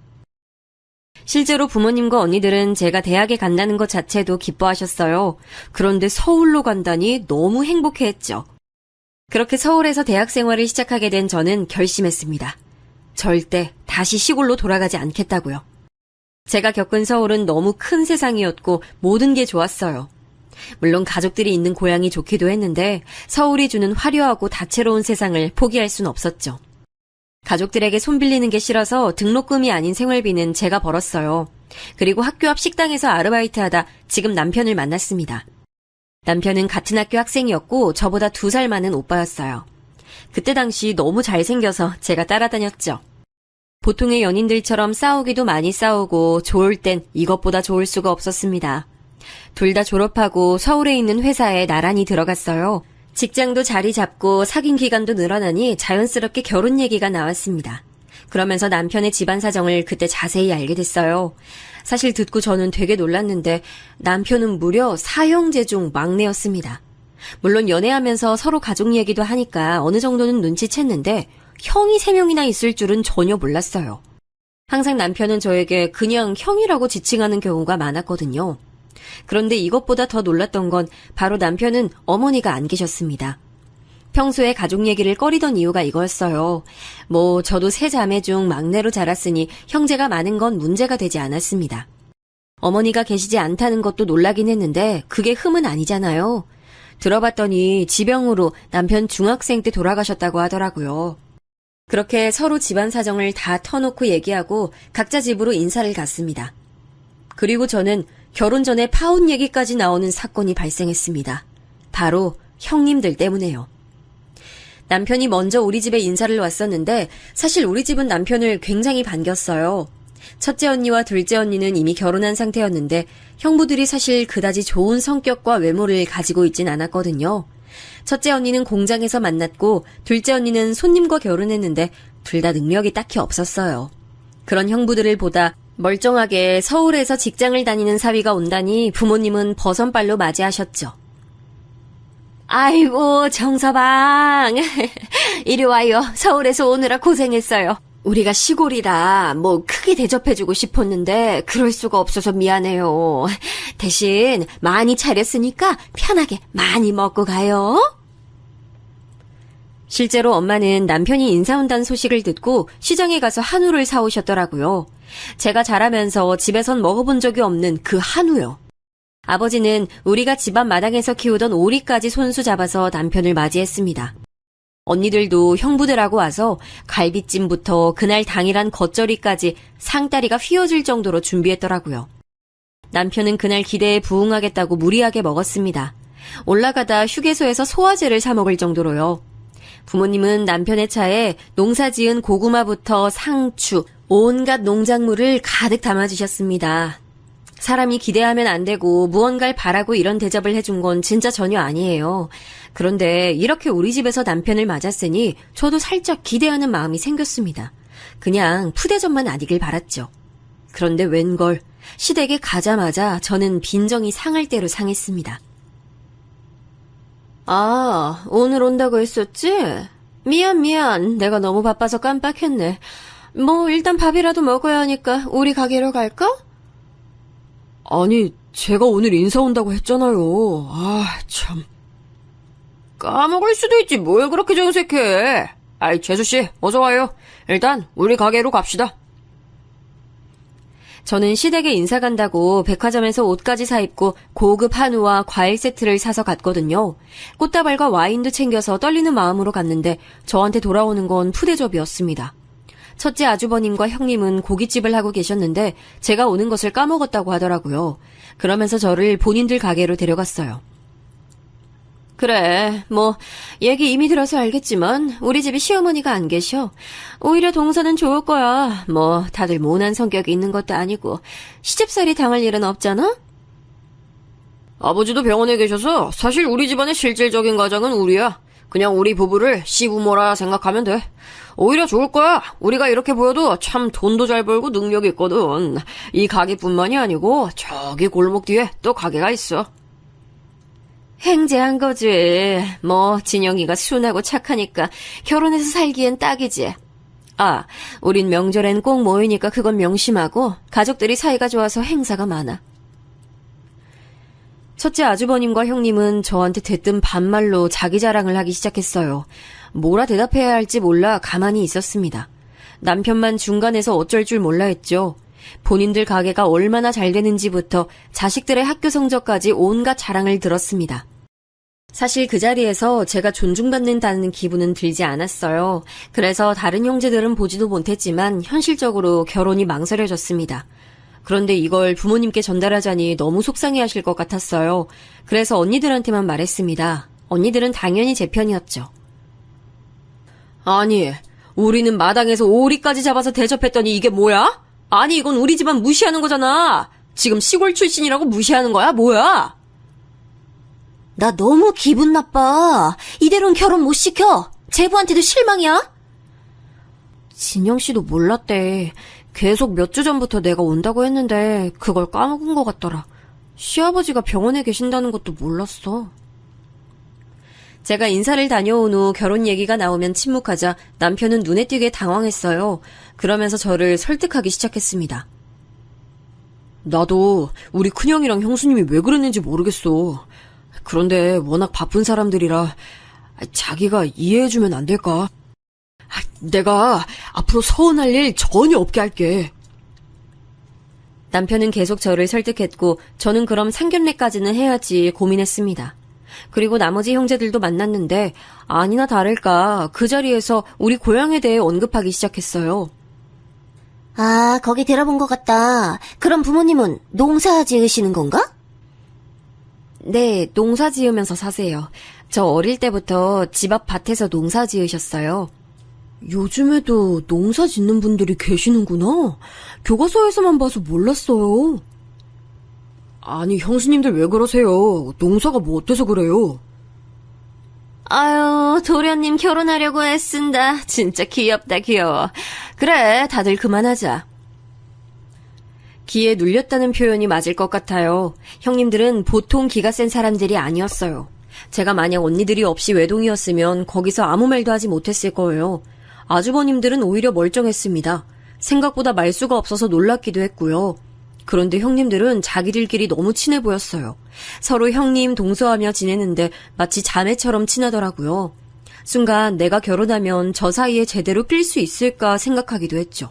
실제로 부모님과 언니들은 제가 대학에 간다는 것 자체도 기뻐하셨어요. 그런데 서울로 간다니 너무 행복해했죠. 그렇게 서울에서 대학 생활을 시작하게 된 저는 결심했습니다. 절대 다시 시골로 돌아가지 않겠다고요. 제가 겪은 서울은 너무 큰 세상이었고 모든 게 좋았어요. 물론 가족들이 있는 고향이 좋기도 했는데 서울이 주는 화려하고 다채로운 세상을 포기할 순 없었죠. 가족들에게 손 빌리는 게 싫어서 등록금이 아닌 생활비는 제가 벌었어요. 그리고 학교 앞 식당에서 아르바이트하다 지금 남편을 만났습니다. 남편은 같은 학교 학생이었고 저보다 2살 많은 오빠였어요. 그때 당시 너무 잘생겨서 제가 따라다녔죠. 보통의 연인들처럼 싸우기도 많이 싸우고 좋을 땐 이것보다 좋을 수가 없었습니다. 둘 다 졸업하고 서울에 있는 회사에 나란히 들어갔어요. 직장도 자리 잡고 사귄 기간도 늘어나니 자연스럽게 결혼 얘기가 나왔습니다. 그러면서 남편의 집안 사정을 그때 자세히 알게 됐어요. 사실 듣고 저는 되게 놀랐는데 남편은 무려 4형제 중 막내였습니다. 물론 연애하면서 서로 가족 얘기도 하니까 어느 정도는 눈치챘는데 형이 3명이나 있을 줄은 전혀 몰랐어요. 항상 남편은 저에게 그냥 형이라고 지칭하는 경우가 많았거든요. 그런데 이것보다 더 놀랐던 건 바로 남편은 어머니가 안 계셨습니다. 평소에 가족 얘기를 꺼리던 이유가 이거였어요. 저도 3자매 중 막내로 자랐으니 형제가 많은 건 문제가 되지 않았습니다. 어머니가 계시지 않다는 것도 놀라긴 했는데 그게 흠은 아니잖아요. 들어봤더니 지병으로 남편 중학생 때 돌아가셨다고 하더라고요. 그렇게 서로 집안 사정을 다 터놓고 얘기하고 각자 집으로 인사를 갔습니다. 그리고 저는 결혼 전에 파혼 얘기까지 나오는 사건이 발생했습니다. 바로 형님들 때문에요. 남편이 먼저 우리 집에 인사를 왔었는데 사실 우리 집은 남편을 굉장히 반겼어요. 첫째 언니와 둘째 언니는 이미 결혼한 상태였는데 형부들이 사실 그다지 좋은 성격과 외모를 가지고 있진 않았거든요. 첫째 언니는 공장에서 만났고 둘째 언니는 손님과 결혼했는데 둘 다 능력이 딱히 없었어요. 그런 형부들을 보다 멀쩡하게 서울에서 직장을 다니는 사위가 온다니 부모님은 버선발로 맞이하셨죠. 아이고 정서방 이리 와요. 서울에서 오느라 고생했어요. 우리가 시골이라 크게 대접해주고 싶었는데 그럴 수가 없어서 미안해요. 대신 많이 차렸으니까 편하게 많이 먹고 가요. 실제로 엄마는 남편이 인사 온다는 소식을 듣고 시장에 가서 한우를 사오셨더라고요. 제가 자라면서 집에선 먹어본 적이 없는 그 한우요. 아버지는 우리가 집안 마당에서 키우던 오리까지 손수 잡아서 남편을 맞이했습니다. 언니들도 형부들하고 와서 갈비찜부터 그날 당일한 겉절이까지 상다리가 휘어질 정도로 준비했더라고요. 남편은 그날 기대에 부응하겠다고 무리하게 먹었습니다. 올라가다 휴게소에서 소화제를 사 먹을 정도로요. 부모님은 남편의 차에 농사지은 고구마부터 상추, 온갖 농작물을 가득 담아주셨습니다. 사람이 기대하면 안 되고 무언가를 바라고 이런 대접을 해준 건 진짜 전혀 아니에요. 그런데 이렇게 우리 집에서 남편을 맞았으니 저도 살짝 기대하는 마음이 생겼습니다. 그냥 푸대접만 아니길 바랐죠. 그런데 웬걸 시댁에 가자마자 저는 빈정이 상할 대로 상했습니다. 아, 오늘 온다고 했었지? 미안. 내가 너무 바빠서 깜빡했네. 일단 밥이라도 먹어야 하니까 우리 가게로 갈까? 아니, 제가 오늘 인사 온다고 했잖아요. 참. 까먹을 수도 있지. 뭘 그렇게 정색해. 재수씨, 어서 와요. 일단 우리 가게로 갑시다. 저는 시댁에 인사 간다고 백화점에서 옷까지 사입고 고급 한우와 과일 세트를 사서 갔거든요. 꽃다발과 와인도 챙겨서 떨리는 마음으로 갔는데 저한테 돌아오는 건 푸대접이었습니다. 첫째 아주버님과 형님은 고깃집을 하고 계셨는데 제가 오는 것을 까먹었다고 하더라고요. 그러면서 저를 본인들 가게로 데려갔어요. 그래, 얘기 이미 들어서 알겠지만 우리 집에 시어머니가 안 계셔. 오히려 동서는 좋을 거야. 다들 모난 성격이 있는 것도 아니고 시집살이 당할 일은 없잖아? 아버지도 병원에 계셔서 사실 우리 집안의 실질적인 가장은 우리야. 그냥 우리 부부를 시부모라 생각하면 돼. 오히려 좋을 거야. 우리가 이렇게 보여도 참 돈도 잘 벌고 능력이 있거든. 이 가게뿐만이 아니고 저기 골목 뒤에 또 가게가 있어. 행제한 거지. 진영이가 순하고 착하니까 결혼해서 살기엔 딱이지. 아, 우린 명절엔 꼭 모이니까 그건 명심하고 가족들이 사이가 좋아서 행사가 많아. 첫째 아주버님과 형님은 저한테 대뜸 반말로 자기 자랑을 하기 시작했어요. 뭐라 대답해야 할지 몰라 가만히 있었습니다. 남편만 중간에서 어쩔 줄 몰라 했죠. 본인들 가게가 얼마나 잘 되는지부터 자식들의 학교 성적까지 온갖 자랑을 들었습니다. 사실 그 자리에서 제가 존중받는다는 기분은 들지 않았어요. 그래서 다른 형제들은 보지도 못했지만 현실적으로 결혼이 망설여졌습니다. 그런데 이걸 부모님께 전달하자니 너무 속상해하실 것 같았어요. 그래서 언니들한테만 말했습니다. 언니들은 당연히 제 편이었죠. 아니, 우리는 마당에서 오리까지 잡아서 대접했더니 이게 뭐야? 아니, 이건 우리 집안 무시하는 거잖아. 지금 시골 출신이라고 무시하는 거야? 뭐야? 나 너무 기분 나빠. 이대로는 결혼 못 시켜. 제부한테도 실망이야. 진영 씨도 몰랐대. 계속 몇 주 전부터 내가 온다고 했는데 그걸 까먹은 것 같더라. 시아버지가 병원에 계신다는 것도 몰랐어. 제가 인사를 다녀온 후 결혼 얘기가 나오면 침묵하자 남편은 눈에 띄게 당황했어요. 그러면서 저를 설득하기 시작했습니다. 나도 우리 큰형이랑 형수님이 왜 그랬는지 모르겠어. 그런데 워낙 바쁜 사람들이라 자기가 이해해주면 안 될까? 내가 앞으로 서운할 일 전혀 없게 할게. 남편은 계속 저를 설득했고 저는 그럼 상견례까지는 해야지 고민했습니다. 그리고 나머지 형제들도 만났는데 아니나 다를까 그 자리에서 우리 고향에 대해 언급하기 시작했어요. 아, 거기 들어본 것 같다. 그럼 부모님은 농사 지으시는 건가? 네, 농사 지으면서 사세요. 저 어릴 때부터 집 앞 밭에서 농사 지으셨어요. 요즘에도 농사 짓는 분들이 계시는구나. 교과서에서만 봐서 몰랐어요. 아니, 형수님들 왜 그러세요? 농사가 뭐 어때서 그래요? 아유, 도련님 결혼하려고 애쓴다. 진짜 귀엽다, 귀여워. 그래, 다들 그만하자. 기에 눌렸다는 표현이 맞을 것 같아요. 형님들은 보통 기가 센 사람들이 아니었어요. 제가 만약 언니들이 없이 외동이었으면 거기서 아무 말도 하지 못했을 거예요. 아주버님들은 오히려 멀쩡했습니다. 생각보다 말수가 없어서 놀랍기도 했고요. 그런데 형님들은 자기들끼리 너무 친해 보였어요. 서로 형님, 동서하며 지내는데 마치 자매처럼 친하더라고요. 순간 내가 결혼하면 저 사이에 제대로 낄 수 있을까 생각하기도 했죠.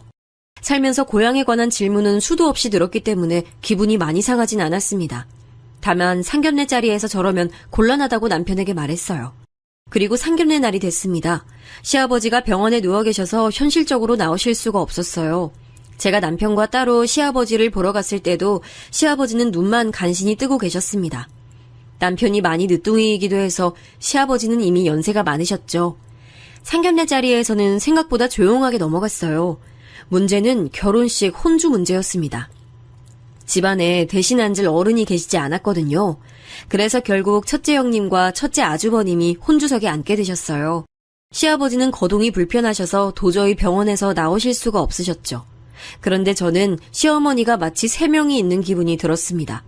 살면서 고향에 관한 질문은 수도 없이 들었기 때문에 기분이 많이 상하진 않았습니다. 다만 상견례 자리에서 저러면 곤란하다고 남편에게 말했어요. 그리고 상견례 날이 됐습니다. 시아버지가 병원에 누워 계셔서 현실적으로 나오실 수가 없었어요. 제가 남편과 따로 시아버지를 보러 갔을 때도 시아버지는 눈만 간신히 뜨고 계셨습니다. 남편이 많이 늦둥이이기도 해서 시아버지는 이미 연세가 많으셨죠. 상견례 자리에서는 생각보다 조용하게 넘어갔어요. 문제는 결혼식 혼주 문제였습니다. 집안에 대신 앉을 어른이 계시지 않았거든요. 그래서 결국 첫째 형님과 첫째 아주버님이 혼주석에 앉게 되셨어요. 시아버지는 거동이 불편하셔서 도저히 병원에서 나오실 수가 없으셨죠. 그런데 저는 시어머니가 마치 3명이 있는 기분이 들었습니다.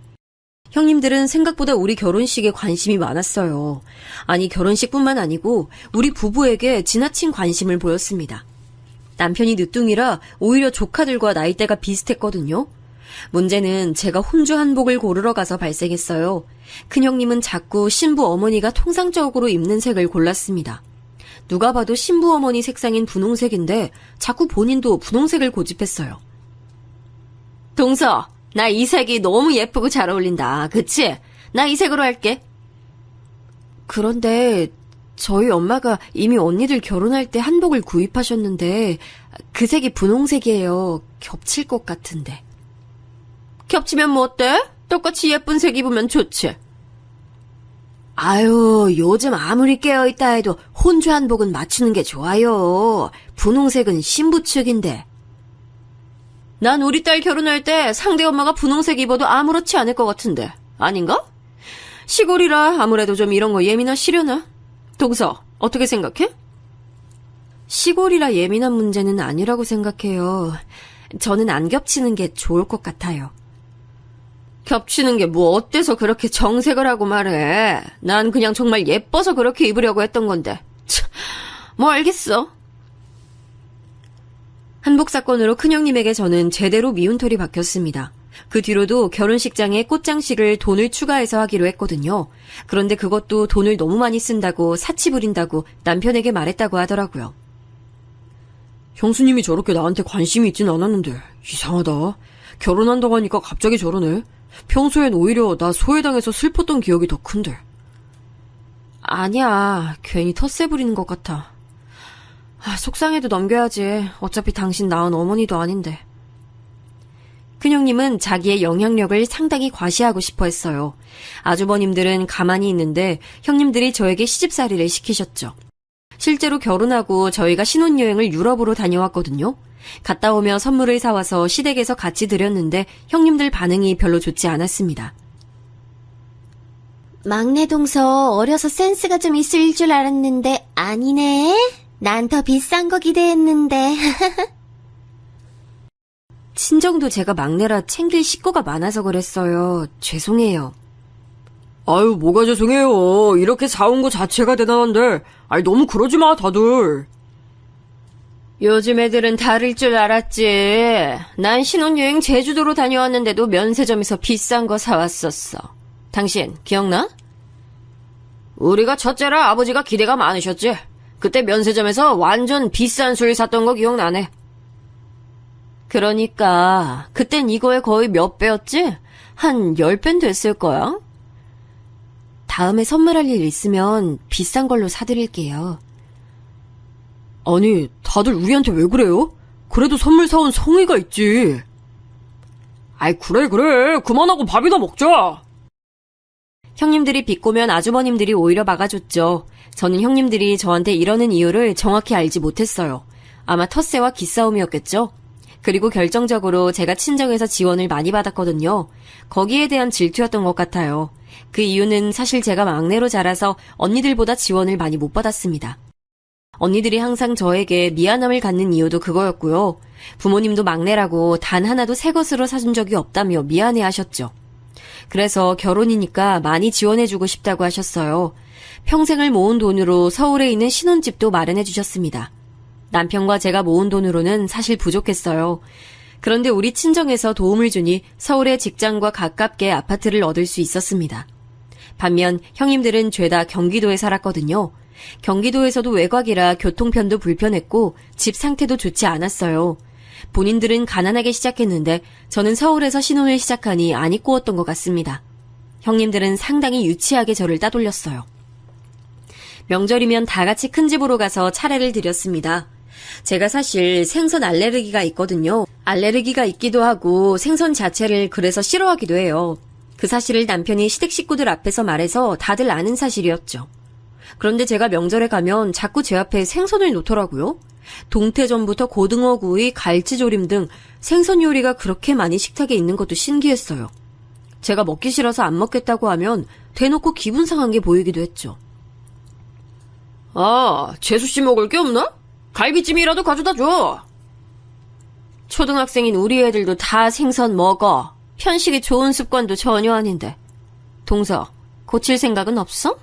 형님들은 생각보다 우리 결혼식에 관심이 많았어요. 아니, 결혼식뿐만 아니고 우리 부부에게 지나친 관심을 보였습니다. 남편이 늦둥이라 오히려 조카들과 나이대가 비슷했거든요. 문제는 제가 혼주 한복을 고르러 가서 발생했어요. 큰형님은 자꾸 신부 어머니가 통상적으로 입는 색을 골랐습니다. 누가 봐도 신부 어머니 색상인 분홍색인데 자꾸 본인도 분홍색을 고집했어요. 동서, 나 이 색이 너무 예쁘고 잘 어울린다. 그치? 나 이 색으로 할게. 그런데 저희 엄마가 이미 언니들 결혼할 때 한복을 구입하셨는데 그 색이 분홍색이에요. 겹칠 것 같은데. 겹치면 뭐 어때? 똑같이 예쁜 색 입으면 좋지. 아유, 요즘 아무리 깨어있다 해도 혼주 한복은 맞추는 게 좋아요. 분홍색은 신부 측인데. 난 우리 딸 결혼할 때 상대 엄마가 분홍색 입어도 아무렇지 않을 것 같은데. 아닌가? 시골이라 아무래도 좀 이런 거 예민하시려나? 동서, 어떻게 생각해? 시골이라 예민한 문제는 아니라고 생각해요. 저는 안 겹치는 게 좋을 것 같아요. 겹치는 게 뭐 어때서 그렇게 정색을 하고 말해. 난 그냥 정말 예뻐서 그렇게 입으려고 했던 건데. 참, 뭐 알겠어. 한복 사건으로 큰형님에게 저는 제대로 미운털이 박혔습니다. 그 뒤로도 결혼식장에 꽃장식을 돈을 추가해서 하기로 했거든요. 그런데 그것도 돈을 너무 많이 쓴다고 사치 부린다고 남편에게 말했다고 하더라고요. 형수님이 저렇게 나한테 관심이 있진 않았는데 이상하다. 결혼한다고 하니까 갑자기 저러네. 평소엔 오히려 나 소외당해서 슬펐던 기억이 더 큰데. 아니야. 괜히 텃세 부리는 것 같아. 속상해도 넘겨야지. 어차피 당신 낳은 어머니도 아닌데. 큰형님은 자기의 영향력을 상당히 과시하고 싶어 했어요. 아주버님들은 가만히 있는데 형님들이 저에게 시집살이를 시키셨죠. 실제로 결혼하고 저희가 신혼여행을 유럽으로 다녀왔거든요. 갔다 오며 선물을 사와서 시댁에서 같이 드렸는데 형님들 반응이 별로 좋지 않았습니다. 막내 동서 어려서 센스가 좀 있을 줄 알았는데 아니네. 난 더 비싼 거 기대했는데. 친정도 제가 막내라 챙길 식구가 많아서 그랬어요. 죄송해요. 아유, 뭐가 죄송해요. 이렇게 사온 거 자체가 대단한데. 아니, 너무 그러지 마, 다들. 요즘 애들은 다를 줄 알았지. 난 신혼여행 제주도로 다녀왔는데도 면세점에서 비싼 거 사왔었어. 당신 기억나? 우리가 첫째라 아버지가 기대가 많으셨지. 그때 면세점에서 완전 비싼 술 샀던 거 기억나네. 그러니까 그땐 이거에 거의 몇 배였지? 한 10배는 됐을 거야. 다음에 선물할 일 있으면 비싼 걸로 사드릴게요. 아니, 다들 우리한테 왜 그래요? 그래도 선물 사온 성의가 있지. 아이, 그래. 그만하고 밥이나 먹자. 형님들이 비꼬면 아주버님들이 오히려 막아줬죠. 저는 형님들이 저한테 이러는 이유를 정확히 알지 못했어요. 아마 텃세와 기싸움이었겠죠. 그리고 결정적으로 제가 친정에서 지원을 많이 받았거든요. 거기에 대한 질투였던 것 같아요. 그 이유는 사실 제가 막내로 자라서 언니들보다 지원을 많이 못 받았습니다. 언니들이 항상 저에게 미안함을 갖는 이유도 그거였고요. 부모님도 막내라고 단 하나도 새 것으로 사준 적이 없다며 미안해 하셨죠. 그래서 결혼이니까 많이 지원해주고 싶다고 하셨어요. 평생을 모은 돈으로 서울에 있는 신혼집도 마련해 주셨습니다. 남편과 제가 모은 돈으로는 사실 부족했어요. 그런데 우리 친정에서 도움을 주니 서울의 직장과 가깝게 아파트를 얻을 수 있었습니다. 반면 형님들은 죄다 경기도에 살았거든요. 경기도에서도 외곽이라 교통편도 불편했고 집 상태도 좋지 않았어요. 본인들은 가난하게 시작했는데 저는 서울에서 신혼을 시작하니 안이 꼬웠던 것 같습니다. 형님들은 상당히 유치하게 저를 따돌렸어요. 명절이면 다 같이 큰 집으로 가서 차례를 드렸습니다. 제가 사실 생선 알레르기가 있거든요. 알레르기가 있기도 하고 생선 자체를 그래서 싫어하기도 해요. 그 사실을 남편이 시댁 식구들 앞에서 말해서 다들 아는 사실이었죠. 그런데 제가 명절에 가면 자꾸 제 앞에 생선을 놓더라고요. 동태전부터 고등어구이, 갈치조림 등 생선 요리가 그렇게 많이 식탁에 있는 것도 신기했어요. 제가 먹기 싫어서 안 먹겠다고 하면 대놓고 기분 상한 게 보이기도 했죠. 아, 재수씨 먹을 게 없나? 갈비찜이라도 가져다 줘. 초등학생인 우리 애들도 다 생선 먹어. 편식이 좋은 습관도 전혀 아닌데. 동서, 고칠 생각은 없어?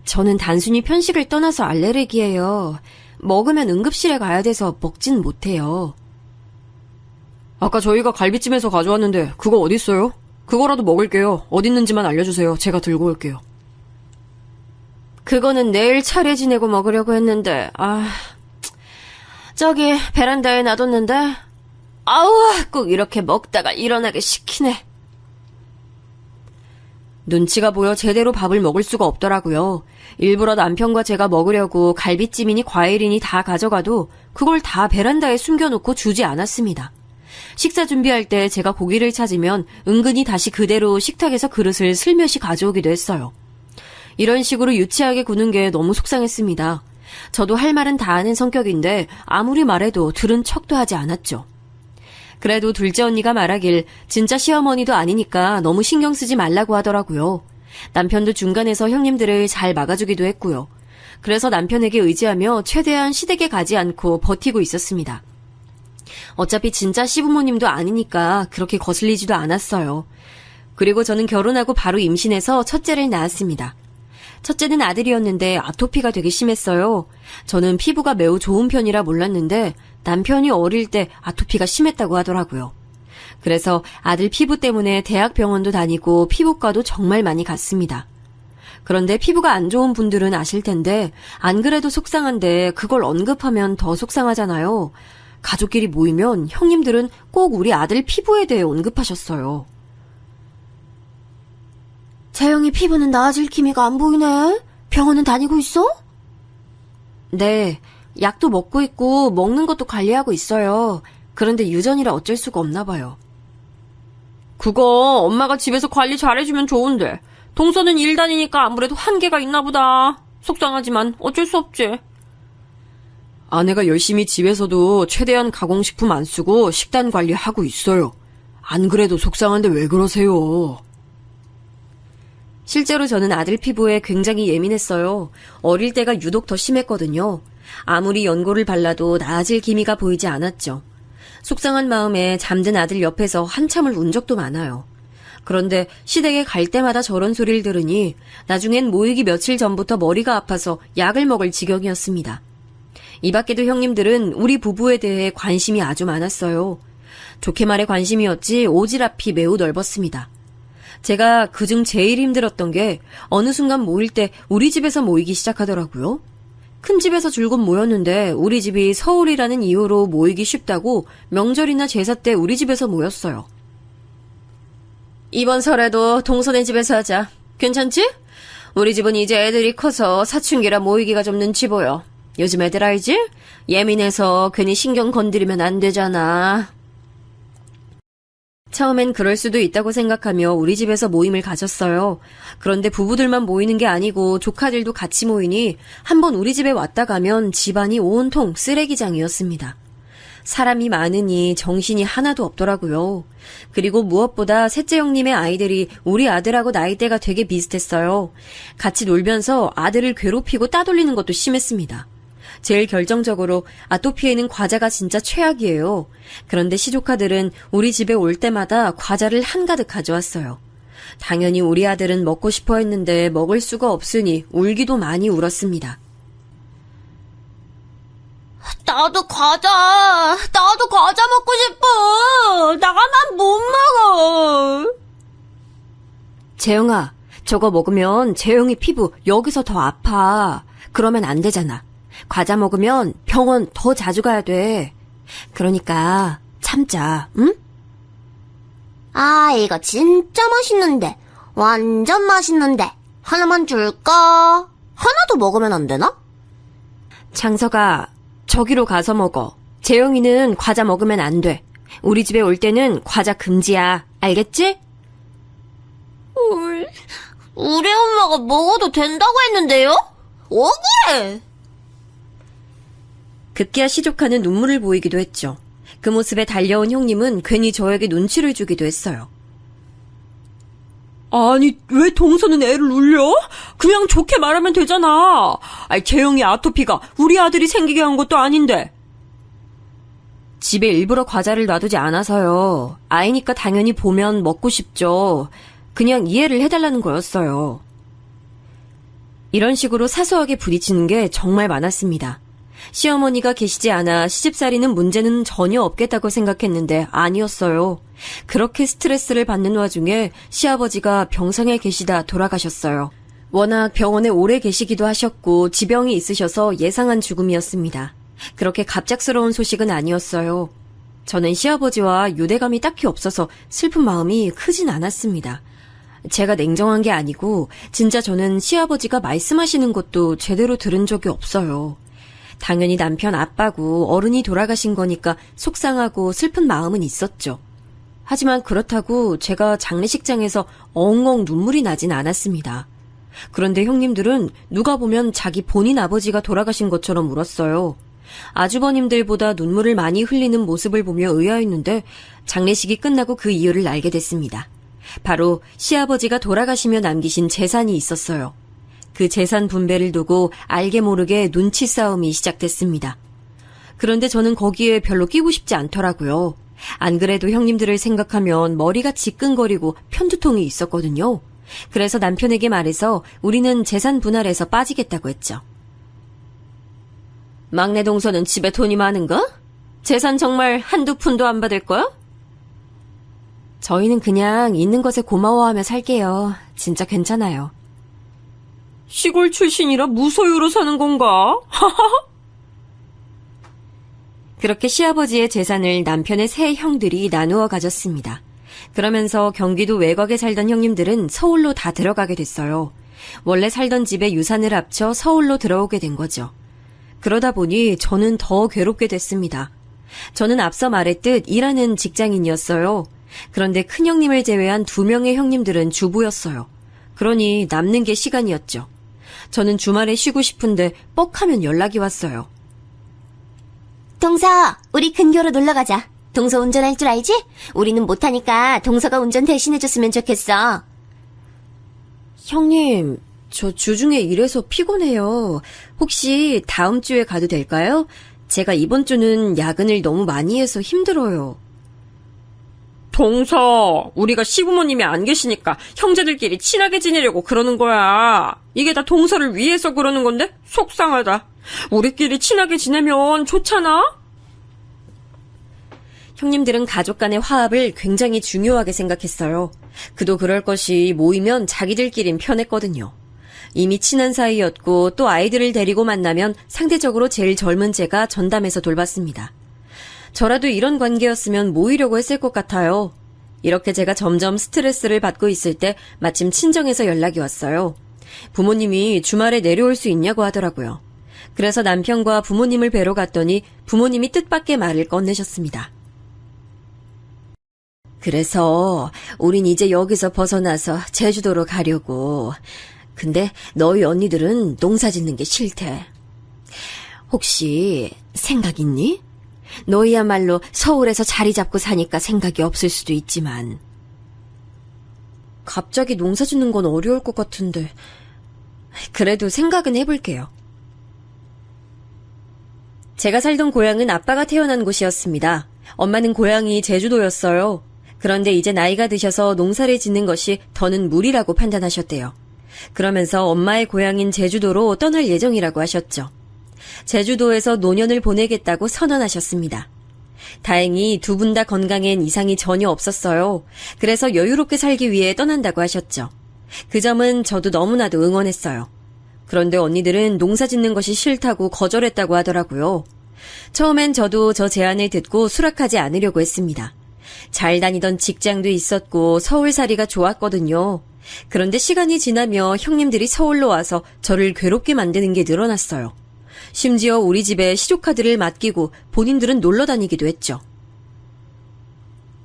저는 단순히 편식을 떠나서 알레르기예요. 먹으면 응급실에 가야 돼서 먹진 못해요. 아까 저희가 갈비찜에서 가져왔는데 그거 어딨어요? 그거라도 먹을게요. 어딨는지만 알려주세요. 제가 들고 올게요. 그거는 내일 차례 지내고 먹으려고 했는데, 저기 베란다에 놔뒀는데, 꼭 이렇게 먹다가 일어나게 시키네. 눈치가 보여 제대로 밥을 먹을 수가 없더라고요. 일부러 남편과 제가 먹으려고 갈비찜이니 과일이니 다 가져가도 그걸 다 베란다에 숨겨놓고 주지 않았습니다. 식사 준비할 때 제가 고기를 찾으면 은근히 다시 그대로 식탁에서 그릇을 슬며시 가져오기도 했어요. 이런 식으로 유치하게 구는 게 너무 속상했습니다. 저도 할 말은 다 하는 성격인데 아무리 말해도 들은 척도 하지 않았죠. 그래도 둘째 언니가 말하길 진짜 시어머니도 아니니까 너무 신경 쓰지 말라고 하더라고요. 남편도 중간에서 형님들을 잘 막아주기도 했고요. 그래서 남편에게 의지하며 최대한 시댁에 가지 않고 버티고 있었습니다. 어차피 진짜 시부모님도 아니니까 그렇게 거슬리지도 않았어요. 그리고 저는 결혼하고 바로 임신해서 첫째를 낳았습니다. 첫째는 아들이었는데 아토피가 되게 심했어요. 저는 피부가 매우 좋은 편이라 몰랐는데 남편이 어릴 때 아토피가 심했다고 하더라고요. 그래서 아들 피부 때문에 대학병원도 다니고 피부과도 정말 많이 갔습니다. 그런데 피부가 안 좋은 분들은 아실 텐데 안 그래도 속상한데 그걸 언급하면 더 속상하잖아요. 가족끼리 모이면 형님들은 꼭 우리 아들 피부에 대해 언급하셨어요. 재영이 피부는 나아질 기미가 안 보이네. 병원은 다니고 있어? 네, 약도 먹고 있고 먹는 것도 관리하고 있어요. 그런데 유전이라 어쩔 수가 없나 봐요. 그거 엄마가 집에서 관리 잘해주면 좋은데 동서는 일 다니니까 아무래도 한계가 있나 보다. 속상하지만 어쩔 수 없지. 아내가 열심히 집에서도 최대한 가공식품 안 쓰고 식단 관리하고 있어요. 안 그래도 속상한데 왜 그러세요? 실제로 저는 아들 피부에 굉장히 예민했어요. 어릴 때가 유독 더 심했거든요. 아무리 연고를 발라도 나아질 기미가 보이지 않았죠. 속상한 마음에 잠든 아들 옆에서 한참을 운 적도 많아요. 그런데 시댁에 갈 때마다 저런 소리를 들으니 나중엔 모이기 며칠 전부터 머리가 아파서 약을 먹을 지경이었습니다. 이 밖에도 형님들은 우리 부부에 대해 관심이 아주 많았어요. 좋게 말해 관심이었지 오지랖이 매우 넓었습니다. 제가 그중 제일 힘들었던 게 어느 순간 모일 때 우리 집에서 모이기 시작하더라고요. 큰 집에서 줄곧 모였는데 우리 집이 서울이라는 이유로 모이기 쉽다고 명절이나 제사 때 우리 집에서 모였어요. 이번 설에도 동서네 집에서 하자. 괜찮지? 우리 집은 이제 애들이 커서 사춘기라 모이기가 좀 눈치 보여. 요즘 애들 알지? 예민해서 괜히 신경 건드리면 안 되잖아. 처음엔 그럴 수도 있다고 생각하며 우리 집에서 모임을 가졌어요. 그런데 부부들만 모이는 게 아니고 조카들도 같이 모이니 한번 우리 집에 왔다 가면 집안이 온통 쓰레기장이었습니다. 사람이 많으니 정신이 하나도 없더라고요. 그리고 무엇보다 셋째 형님의 아이들이 우리 아들하고 나이대가 되게 비슷했어요. 같이 놀면서 아들을 괴롭히고 따돌리는 것도 심했습니다. 제일 결정적으로 아토피에는 과자가 진짜 최악이에요. 그런데 시조카들은 우리 집에 올 때마다 과자를 한가득 가져왔어요. 당연히 우리 아들은 먹고 싶어 했는데 먹을 수가 없으니 울기도 많이 울었습니다. 나도 과자 먹고 싶어. 나만 못 먹어. 재영아, 저거 먹으면 재영이 피부 여기서 더 아파. 그러면 안 되잖아. 과자 먹으면 병원 더 자주 가야 돼. 그러니까 참자, 응? 아, 이거 진짜 맛있는데. 완전 맛있는데. 하나만 줄까? 하나도 먹으면 안 되나? 장서가 저기로 가서 먹어. 재영이는 과자 먹으면 안 돼. 우리 집에 올 때는 과자 금지야. 알겠지? 우리 엄마가 먹어도 된다고 했는데요? 억울해. 급기야 시조카는 눈물을 보이기도 했죠. 그 모습에 달려온 형님은 괜히 저에게 눈치를 주기도 했어요. 아니, 왜 동서는 애를 울려? 그냥 좋게 말하면 되잖아. 아니, 재영이 아토피가 우리 아들이 생기게 한 것도 아닌데. 집에 일부러 과자를 놔두지 않아서요. 아이니까 당연히 보면 먹고 싶죠. 그냥 이해를 해달라는 거였어요. 이런 식으로 사소하게 부딪히는 게 정말 많았습니다. 시어머니가 계시지 않아 시집살이는 문제는 전혀 없겠다고 생각했는데 아니었어요. 그렇게 스트레스를 받는 와중에 시아버지가 병상에 계시다 돌아가셨어요. 워낙 병원에 오래 계시기도 하셨고 지병이 있으셔서 예상한 죽음이었습니다. 그렇게 갑작스러운 소식은 아니었어요. 저는 시아버지와 유대감이 딱히 없어서 슬픈 마음이 크진 않았습니다. 제가 냉정한 게 아니고 진짜 저는 시아버지가 말씀하시는 것도 제대로 들은 적이 없어요. 당연히 남편 아빠고 어른이 돌아가신 거니까 속상하고 슬픈 마음은 있었죠. 하지만 그렇다고 제가 장례식장에서 엉엉 눈물이 나진 않았습니다. 그런데 형님들은 누가 보면 자기 본인 아버지가 돌아가신 것처럼 울었어요. 아주버님들보다 눈물을 많이 흘리는 모습을 보며 의아했는데 장례식이 끝나고 그 이유를 알게 됐습니다. 바로 시아버지가 돌아가시며 남기신 재산이 있었어요. 그 재산 분배를 두고 알게 모르게 눈치 싸움이 시작됐습니다. 그런데 저는 거기에 별로 끼고 싶지 않더라고요. 안 그래도 형님들을 생각하면 머리가 지끈거리고 편두통이 있었거든요. 그래서 남편에게 말해서 우리는 재산 분할에서 빠지겠다고 했죠. 막내 동서는 집에 돈이 많은가? 재산 정말 한두 푼도 안 받을 거야? 저희는 그냥 있는 것에 고마워하며 살게요. 진짜 괜찮아요. 시골 출신이라 무소유로 사는 건가? 그렇게 시아버지의 재산을 남편의 세 형들이 나누어 가졌습니다. 그러면서 경기도 외곽에 살던 형님들은 서울로 다 들어가게 됐어요. 원래 살던 집에 유산을 합쳐 서울로 들어오게 된 거죠. 그러다 보니 저는 더 괴롭게 됐습니다. 저는 앞서 말했듯 일하는 직장인이었어요. 그런데 큰형님을 제외한 2명의 형님들은 주부였어요. 그러니 남는 게 시간이었죠. 저는 주말에 쉬고 싶은데 뻑하면 연락이 왔어요. 동서, 우리 근교로 놀러 가자. 동서 운전할 줄 알지? 우리는 못하니까 동서가 운전 대신해줬으면 좋겠어. 형님, 저 주중에 일해서 피곤해요. 혹시 다음 주에 가도 될까요? 제가 이번 주는 야근을 너무 많이 해서 힘들어요. 동서, 우리가 시부모님이 안 계시니까 형제들끼리 친하게 지내려고 그러는 거야. 이게 다 동서를 위해서 그러는 건데 속상하다. 우리끼리 친하게 지내면 좋잖아? 형님들은 가족 간의 화합을 굉장히 중요하게 생각했어요. 그도 그럴 것이 모이면 자기들끼린 편했거든요. 이미 친한 사이였고 또 아이들을 데리고 만나면 상대적으로 제일 젊은 제가 전담해서 돌봤습니다. 저라도 이런 관계였으면 모이려고 했을 것 같아요. 이렇게 제가 점점 스트레스를 받고 있을 때 마침 친정에서 연락이 왔어요. 부모님이 주말에 내려올 수 있냐고 하더라고요. 그래서 남편과 부모님을 뵈러 갔더니 부모님이 뜻밖의 말을 꺼내셨습니다. 그래서 우린 이제 여기서 벗어나서 제주도로 가려고. 근데 너희 언니들은 농사 짓는 게 싫대. 혹시 생각 있니? 너희야말로 서울에서 자리 잡고 사니까 생각이 없을 수도 있지만. 갑자기 농사 짓는 건 어려울 것 같은데. 그래도 생각은 해볼게요. 제가 살던 고향은 아빠가 태어난 곳이었습니다. 엄마는 고향이 제주도였어요. 그런데 이제 나이가 드셔서 농사를 짓는 것이 더는 무리라고 판단하셨대요. 그러면서 엄마의 고향인 제주도로 떠날 예정이라고 하셨죠. 제주도에서 노년을 보내겠다고 선언하셨습니다. 다행히 두 분 다 건강엔 이상이 전혀 없었어요. 그래서 여유롭게 살기 위해 떠난다고 하셨죠. 그 점은 저도 너무나도 응원했어요. 그런데 언니들은 농사 짓는 것이 싫다고 거절했다고 하더라고요. 처음엔 저도 저 제안을 듣고 수락하지 않으려고 했습니다. 잘 다니던 직장도 있었고 서울살이가 좋았거든요. 그런데 시간이 지나며 형님들이 서울로 와서 저를 괴롭게 만드는 게 늘어났어요. 심지어 우리 집에 시조카드를 맡기고 본인들은 놀러 다니기도 했죠.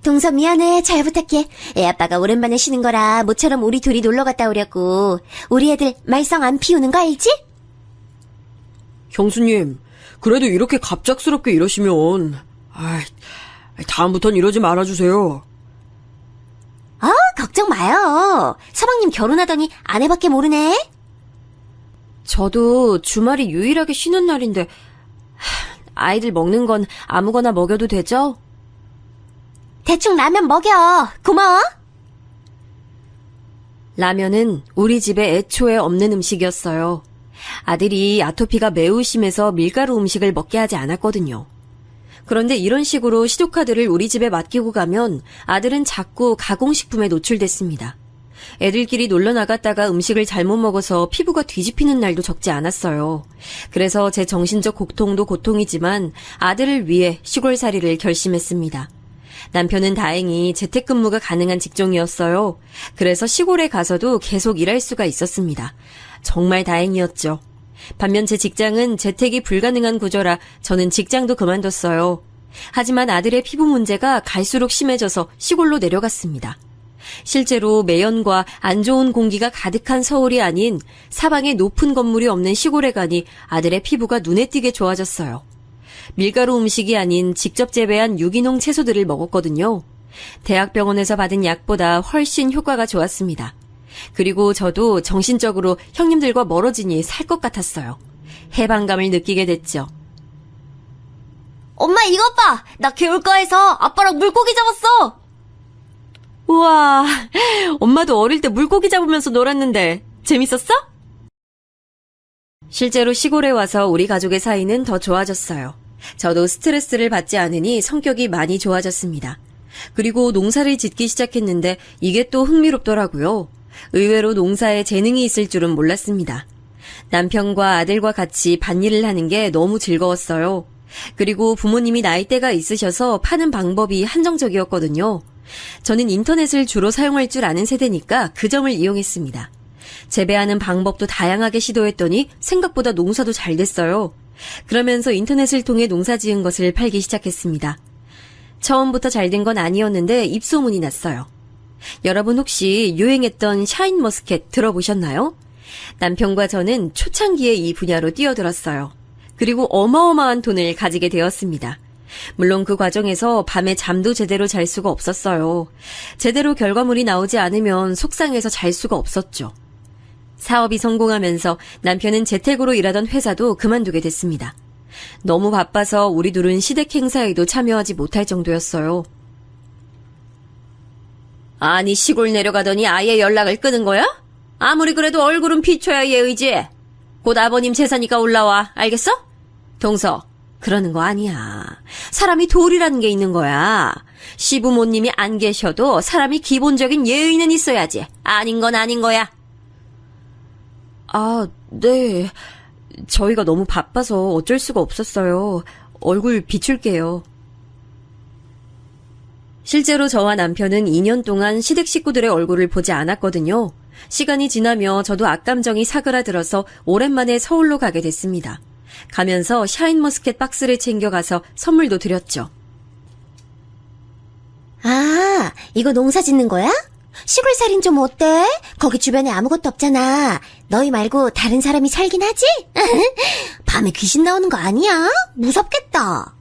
동서 미안해. 잘 부탁해. 애아빠가 오랜만에 쉬는 거라 모처럼 우리 둘이 놀러 갔다 오려고. 우리 애들 말썽 안 피우는 거 알지? 형수님, 그래도 이렇게 갑작스럽게 이러시면 다음부턴 이러지 말아주세요. 걱정 마요. 서방님 결혼하더니 아내밖에 모르네. 저도 주말이 유일하게 쉬는 날인데 아이들 먹는 건 아무거나 먹여도 되죠? 대충 라면 먹여. 고마워. 라면은 우리 집에 애초에 없는 음식이었어요. 아들이 아토피가 매우 심해서 밀가루 음식을 먹게 하지 않았거든요. 그런데 이런 식으로 시조카드를 우리 집에 맡기고 가면 아들은 자꾸 가공식품에 노출됐습니다. 애들끼리 놀러 나갔다가 음식을 잘못 먹어서 피부가 뒤집히는 날도 적지 않았어요. 그래서 제 정신적 고통도 고통이지만 아들을 위해 시골살이를 결심했습니다. 남편은 다행히 재택근무가 가능한 직종이었어요. 그래서 시골에 가서도 계속 일할 수가 있었습니다. 정말 다행이었죠. 반면 제 직장은 재택이 불가능한 구조라 저는 직장도 그만뒀어요. 하지만 아들의 피부 문제가 갈수록 심해져서 시골로 내려갔습니다. 실제로 매연과 안 좋은 공기가 가득한 서울이 아닌 사방에 높은 건물이 없는 시골에 가니 아들의 피부가 눈에 띄게 좋아졌어요. 밀가루 음식이 아닌 직접 재배한 유기농 채소들을 먹었거든요. 대학병원에서 받은 약보다 훨씬 효과가 좋았습니다. 그리고 저도 정신적으로 형님들과 멀어지니 살 것 같았어요. 해방감을 느끼게 됐죠. 엄마 이것 봐. 나 개울가에서 아빠랑 물고기 잡았어. 우와, 엄마도 어릴 때 물고기 잡으면서 놀았는데 재밌었어? 실제로 시골에 와서 우리 가족의 사이는 더 좋아졌어요. 저도 스트레스를 받지 않으니 성격이 많이 좋아졌습니다. 그리고 농사를 짓기 시작했는데 이게 또 흥미롭더라고요. 의외로 농사에 재능이 있을 줄은 몰랐습니다. 남편과 아들과 같이 밭일을 하는 게 너무 즐거웠어요. 그리고 부모님이 나이대가 있으셔서 파는 방법이 한정적이었거든요. 저는 인터넷을 주로 사용할 줄 아는 세대니까 그 점을 이용했습니다. 재배하는 방법도 다양하게 시도했더니 생각보다 농사도 잘 됐어요. 그러면서 인터넷을 통해 농사 지은 것을 팔기 시작했습니다. 처음부터 잘 된 건 아니었는데 입소문이 났어요. 여러분 혹시 유행했던 샤인머스켓 들어보셨나요? 남편과 저는 초창기에 이 분야로 뛰어들었어요. 그리고 어마어마한 돈을 가지게 되었습니다. 물론 그 과정에서 밤에 잠도 제대로 잘 수가 없었어요. 제대로 결과물이 나오지 않으면 속상해서 잘 수가 없었죠. 사업이 성공하면서 남편은 재택으로 일하던 회사도 그만두게 됐습니다. 너무 바빠서 우리 둘은 시댁 행사에도 참여하지 못할 정도였어요. 아니 시골 내려가더니 아예 연락을 끊은 거야? 아무리 그래도 얼굴은 비춰야 예의지. 곧 아버님 제사니까 올라와. 알겠어? 동서, 그러는 거 아니야. 사람이 도리라는 게 있는 거야. 시부모님이 안 계셔도 사람이 기본적인 예의는 있어야지. 아닌 건 아닌 거야. 아, 네. 저희가 너무 바빠서 어쩔 수가 없었어요. 얼굴 비출게요. 실제로 저와 남편은 2년 동안 시댁 식구들의 얼굴을 보지 않았거든요. 시간이 지나며 저도 악감정이 사그라들어서 오랜만에 서울로 가게 됐습니다. 가면서 샤인머스켓 박스를 챙겨가서 선물도 드렸죠. 아, 이거 농사 짓는 거야? 시골살인 좀 어때? 거기 주변에 아무것도 없잖아. 너희 말고 다른 사람이 살긴 하지? 밤에 귀신 나오는 거 아니야? 무섭겠다.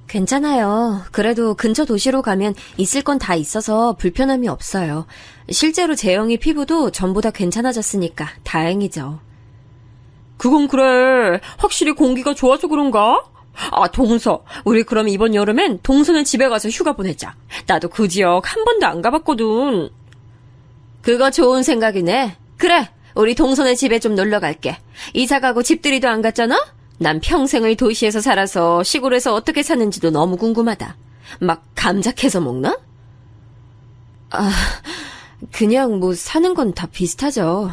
괜찮아요. 그래도 근처 도시로 가면 있을 건 다 있어서 불편함이 없어요. 실제로 재영이 피부도 전보다 괜찮아졌으니까 다행이죠. 그건 그래. 확실히 공기가 좋아서 그런가? 아, 동서. 우리 그럼 이번 여름엔 동서네 집에 가서 휴가 보내자. 나도 그 지역 한 번도 안 가봤거든. 그거 좋은 생각이네. 그래, 우리 동서네 집에 좀 놀러 갈게. 이사 가고 집들이도 안 갔잖아? 난 평생을 도시에서 살아서 시골에서 어떻게 사는지도 너무 궁금하다. 막 감자 캐서 먹나? 아, 그냥 뭐 사는 건 다 비슷하죠.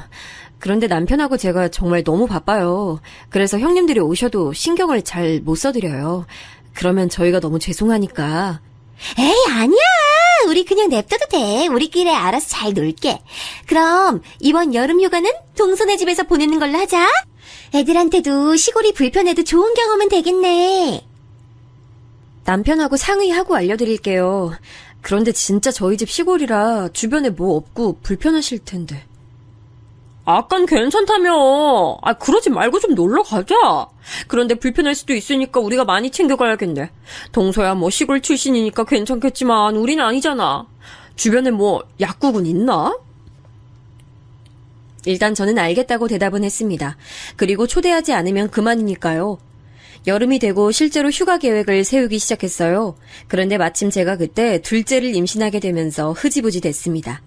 그런데 남편하고 제가 정말 너무 바빠요. 그래서 형님들이 오셔도 신경을 잘 못 써드려요. 그러면 저희가 너무 죄송하니까. 에이, 아니야. 우리 그냥 냅둬도 돼. 우리끼리 알아서 잘 놀게. 그럼 이번 여름 휴가는 동서네 집에서 보내는 걸로 하자. 애들한테도 시골이 불편해도 좋은 경험은 되겠네. 남편하고 상의하고 알려드릴게요. 그런데 진짜 저희 집 시골이라 주변에 뭐 없고 불편하실 텐데. 아깐 괜찮다며. 아, 그러지 말고 좀 놀러 가자. 그런데 불편할 수도 있으니까 우리가 많이 챙겨가야겠네. 동서야 뭐 시골 출신이니까 괜찮겠지만 우린 아니잖아. 주변에 뭐 약국은 있나? 일단 저는 알겠다고 대답은 했습니다. 그리고 초대하지 않으면 그만이니까요. 여름이 되고 실제로 휴가 계획을 세우기 시작했어요. 그런데 마침 제가 그때 둘째를 임신하게 되면서 흐지부지 됐습니다.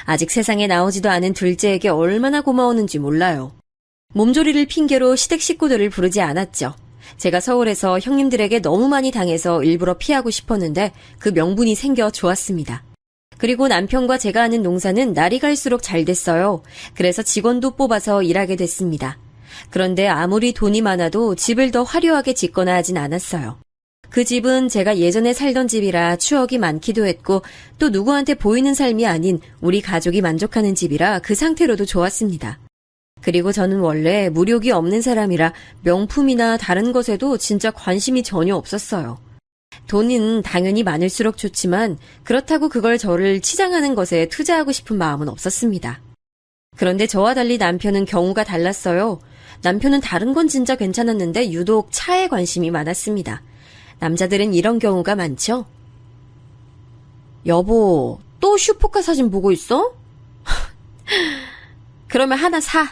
아직 세상에 나오지도 않은 둘째에게 얼마나 고마웠는지 몰라요. 몸조리를 핑계로 시댁 식구들을 부르지 않았죠. 제가 서울에서 형님들에게 너무 많이 당해서 일부러 피하고 싶었는데 그 명분이 생겨 좋았습니다. 그리고 남편과 제가 하는 농사는 날이 갈수록 잘 됐어요. 그래서 직원도 뽑아서 일하게 됐습니다. 그런데 아무리 돈이 많아도 집을 더 화려하게 짓거나 하진 않았어요. 그 집은 제가 예전에 살던 집이라 추억이 많기도 했고 또 누구한테 보이는 삶이 아닌 우리 가족이 만족하는 집이라 그 상태로도 좋았습니다. 그리고 저는 원래 물욕이 없는 사람이라 명품이나 다른 것에도 진짜 관심이 전혀 없었어요. 돈은 당연히 많을수록 좋지만 그렇다고 그걸 저를 치장하는 것에 투자하고 싶은 마음은 없었습니다. 그런데 저와 달리 남편은 경우가 달랐어요. 남편은 다른 건 진짜 괜찮았는데 유독 차에 관심이 많았습니다. 남자들은 이런 경우가 많죠? 여보, 또 슈퍼카 사진 보고 있어? 그러면 하나 사.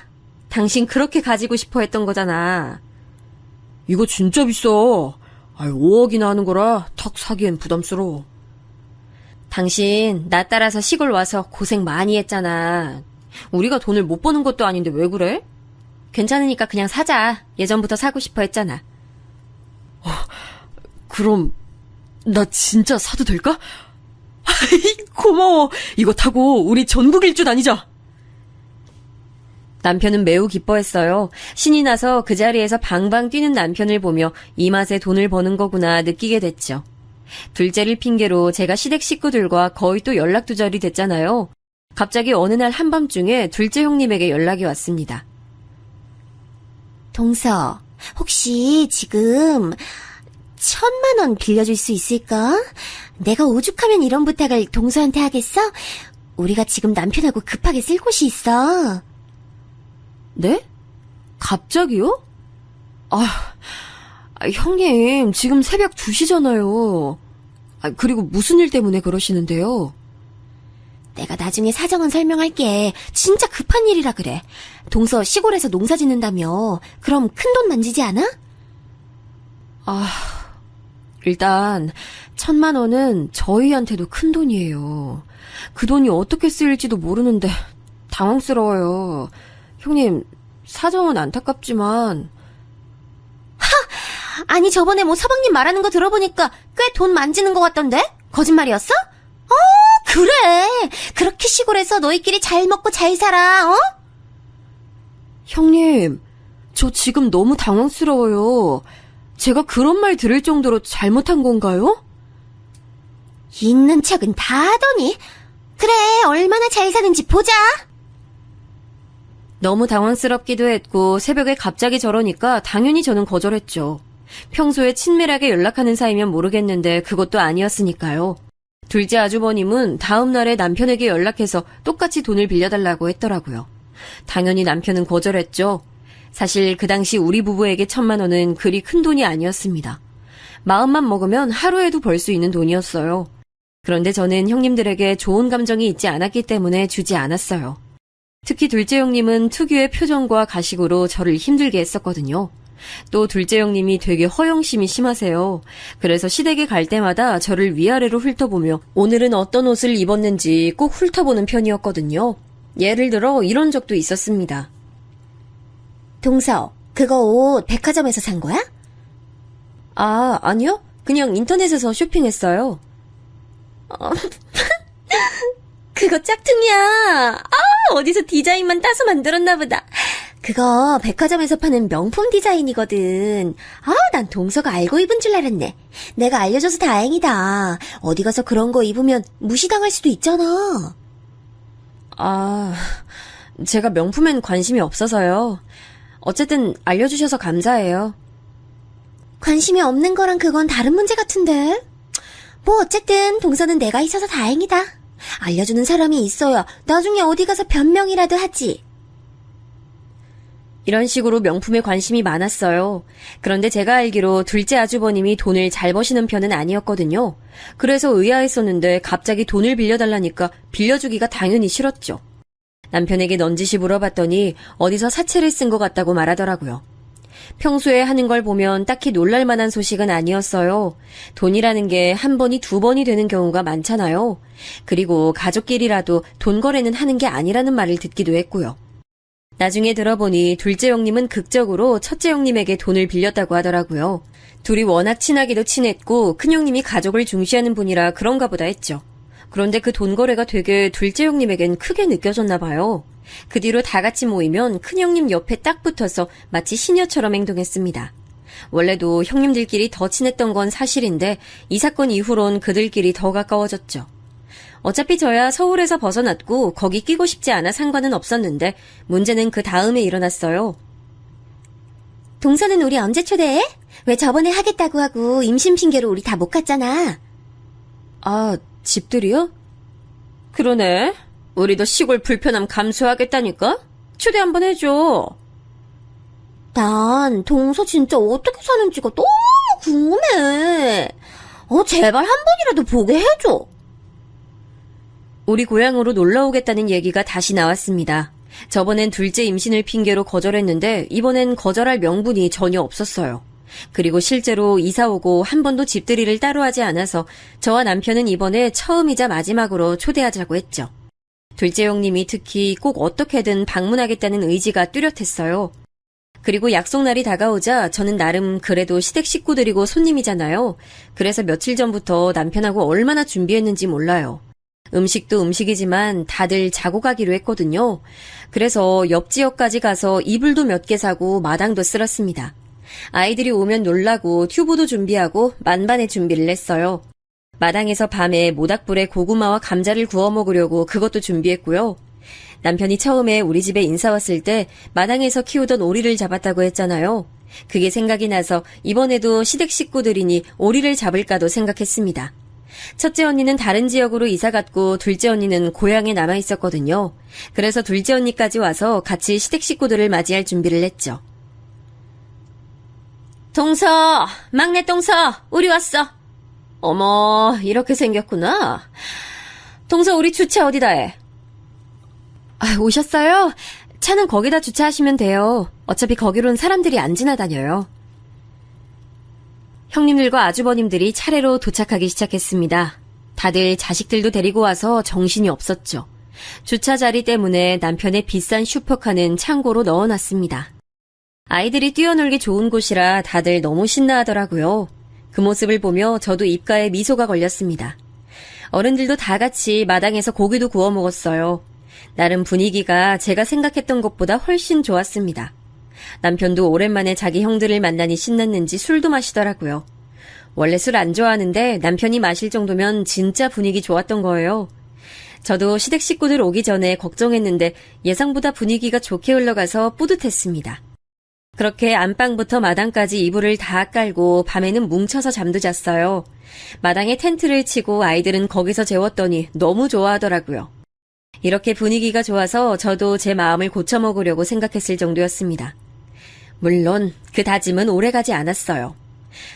당신 그렇게 가지고 싶어 했던 거잖아. 이거 진짜 비싸. 아유, 5억이나 하는 거라 턱 사기엔 부담스러워. 당신 나 따라서 시골 와서 고생 많이 했잖아. 우리가 돈을 못 버는 것도 아닌데 왜 그래? 괜찮으니까 그냥 사자. 예전부터 사고 싶어 했잖아. 그럼 나 진짜 사도 될까? 고마워. 이거 타고 우리 전국 일주 다니자. 남편은 매우 기뻐했어요. 신이 나서 그 자리에서 방방 뛰는 남편을 보며 이 맛에 돈을 버는 거구나 느끼게 됐죠. 둘째를 핑계로 제가 시댁 식구들과 거의 또 연락두절이 됐잖아요. 갑자기 어느 날 한밤중에 둘째 형님에게 연락이 왔습니다. 동서, 혹시 지금 1,000만 원 빌려줄 수 있을까? 내가 오죽하면 이런 부탁을 동서한테 하겠어? 우리가 지금 남편하고 급하게 쓸 곳이 있어. 네? 갑자기요? 형님, 지금 새벽 2시잖아요. 그리고 무슨 일 때문에 그러시는데요? 내가 나중에 사정은 설명할게. 진짜 급한 일이라 그래. 동서 시골에서 농사 짓는다며. 그럼 큰 돈 만지지 않아? 일단 1,000만 원은 저희한테도 큰 돈이에요. 그 돈이 어떻게 쓰일지도 모르는데 당황스러워요. 형님, 사정은 안타깝지만. 아니 저번에 뭐 서방님 말하는 거 들어보니까 꽤 돈 만지는 것 같던데? 거짓말이었어? 그래. 그렇게 시골에서 너희끼리 잘 먹고 잘 살아, 어? 형님, 저 지금 너무 당황스러워요. 제가 그런 말 들을 정도로 잘못한 건가요? 있는 척은 다 하더니. 그래, 얼마나 잘 사는지 보자. 너무 당황스럽기도 했고 새벽에 갑자기 저러니까 당연히 저는 거절했죠. 평소에 친밀하게 연락하는 사이면 모르겠는데 그것도 아니었으니까요. 둘째 아주버님은 다음 날에 남편에게 연락해서 똑같이 돈을 빌려달라고 했더라고요. 당연히 남편은 거절했죠. 사실 그 당시 우리 부부에게 1,000만 원은 그리 큰 돈이 아니었습니다. 마음만 먹으면 하루에도 벌 수 있는 돈이었어요. 그런데 저는 형님들에게 좋은 감정이 있지 않았기 때문에 주지 않았어요. 특히 둘째 형님은 특유의 표정과 가식으로 저를 힘들게 했었거든요. 또 둘째 형님이 되게 허영심이 심하세요. 그래서 시댁에 갈 때마다 저를 위아래로 훑어보며 오늘은 어떤 옷을 입었는지 꼭 훑어보는 편이었거든요. 예를 들어 이런 적도 있었습니다. 동서, 그거 옷 백화점에서 산 거야? 아니요. 그냥 인터넷에서 쇼핑했어요. 그거 짝퉁이야. 어디서 디자인만 따서 만들었나 보다. 그거 백화점에서 파는 명품 디자인이거든. 난 동서가 알고 입은 줄 알았네. 내가 알려줘서 다행이다. 어디 가서 그런 거 입으면 무시당할 수도 있잖아. 제가 명품엔 관심이 없어서요. 어쨌든 알려주셔서 감사해요. 관심이 없는 거랑 그건 다른 문제 같은데. 뭐 어쨌든 동서는 내가 있어서 다행이다. 알려주는 사람이 있어야 나중에 어디 가서 변명이라도 하지. 이런 식으로 명품에 관심이 많았어요. 그런데 제가 알기로 둘째 아주버님이 돈을 잘 버시는 편은 아니었거든요. 그래서 의아했었는데 갑자기 돈을 빌려달라니까 빌려주기가 당연히 싫었죠. 남편에게 넌지시 물어봤더니 어디서 사채를 쓴 것 같다고 말하더라고요. 평소에 하는 걸 보면 딱히 놀랄 만한 소식은 아니었어요. 돈이라는 게 한 번이 두 번이 되는 경우가 많잖아요. 그리고 가족끼리라도 돈 거래는 하는 게 아니라는 말을 듣기도 했고요. 나중에 들어보니 둘째 형님은 극적으로 첫째 형님에게 돈을 빌렸다고 하더라고요. 둘이 워낙 친하기도 친했고 큰 형님이 가족을 중시하는 분이라 그런가 보다 했죠. 그런데 그 돈 거래가 되게 둘째 형님에겐 크게 느껴졌나 봐요. 그 뒤로 다 같이 모이면 큰 형님 옆에 딱 붙어서 마치 시녀처럼 행동했습니다. 원래도 형님들끼리 더 친했던 건 사실인데 이 사건 이후론 그들끼리 더 가까워졌죠. 어차피 저야 서울에서 벗어났고 거기 끼고 싶지 않아 상관은 없었는데 문제는 그 다음에 일어났어요. 동서는 우리 언제 초대해? 왜 저번에 하겠다고 하고 임신 핑계로 우리 다 못 갔잖아. 집들이요? 그러네. 우리도 시골 불편함 감수하겠다니까? 초대 한번 해줘. 난 동서 진짜 어떻게 사는지가 너무 궁금해. 제발 한 번이라도 보게 해줘. 우리 고향으로 놀러 오겠다는 얘기가 다시 나왔습니다. 저번엔 둘째 임신을 핑계로 거절했는데 이번엔 거절할 명분이 전혀 없었어요. 그리고 실제로 이사 오고 한 번도 집들이를 따로 하지 않아서 저와 남편은 이번에 처음이자 마지막으로 초대하자고 했죠. 둘째 형님이 특히 꼭 어떻게든 방문하겠다는 의지가 뚜렷했어요. 그리고 약속날이 다가오자 저는 나름 그래도 시댁 식구들이고 손님이잖아요. 그래서 며칠 전부터 남편하고 얼마나 준비했는지 몰라요. 음식도 음식이지만 다들 자고 가기로 했거든요. 그래서 옆 지역까지 가서 이불도 몇 개 사고 마당도 쓸었습니다. 아이들이 오면 놀라고 튜브도 준비하고 만반의 준비를 했어요. 마당에서 밤에 모닥불에 고구마와 감자를 구워 먹으려고 그것도 준비했고요. 남편이 처음에 우리 집에 인사 왔을 때 마당에서 키우던 오리를 잡았다고 했잖아요. 그게 생각이 나서 이번에도 시댁 식구들이니 오리를 잡을까도 생각했습니다. 첫째 언니는 다른 지역으로 이사 갔고 둘째 언니는 고향에 남아 있었거든요. 그래서 둘째 언니까지 와서 같이 시댁 식구들을 맞이할 준비를 했죠. 동서, 막내 동서, 우리 왔어. 어머, 이렇게 생겼구나. 동서, 우리 주차 어디다 해? 오셨어요? 차는 거기다 주차하시면 돼요. 어차피 거기론 사람들이 안 지나다녀요. 형님들과 아주버님들이 차례로 도착하기 시작했습니다. 다들 자식들도 데리고 와서 정신이 없었죠. 주차 자리 때문에 남편의 비싼 슈퍼카는 창고로 넣어놨습니다. 아이들이 뛰어놀기 좋은 곳이라 다들 너무 신나하더라고요. 그 모습을 보며 저도 입가에 미소가 걸렸습니다. 어른들도 다 같이 마당에서 고기도 구워 먹었어요. 나름 분위기가 제가 생각했던 것보다 훨씬 좋았습니다. 남편도 오랜만에 자기 형들을 만나니 신났는지 술도 마시더라고요. 원래 술 안 좋아하는데 남편이 마실 정도면 진짜 분위기 좋았던 거예요. 저도 시댁 식구들 오기 전에 걱정했는데 예상보다 분위기가 좋게 흘러가서 뿌듯했습니다. 그렇게 안방부터 마당까지 이불을 다 깔고 밤에는 뭉쳐서 잠도 잤어요. 마당에 텐트를 치고 아이들은 거기서 재웠더니 너무 좋아하더라고요. 이렇게 분위기가 좋아서 저도 제 마음을 고쳐먹으려고 생각했을 정도였습니다. 물론 그 다짐은 오래가지 않았어요.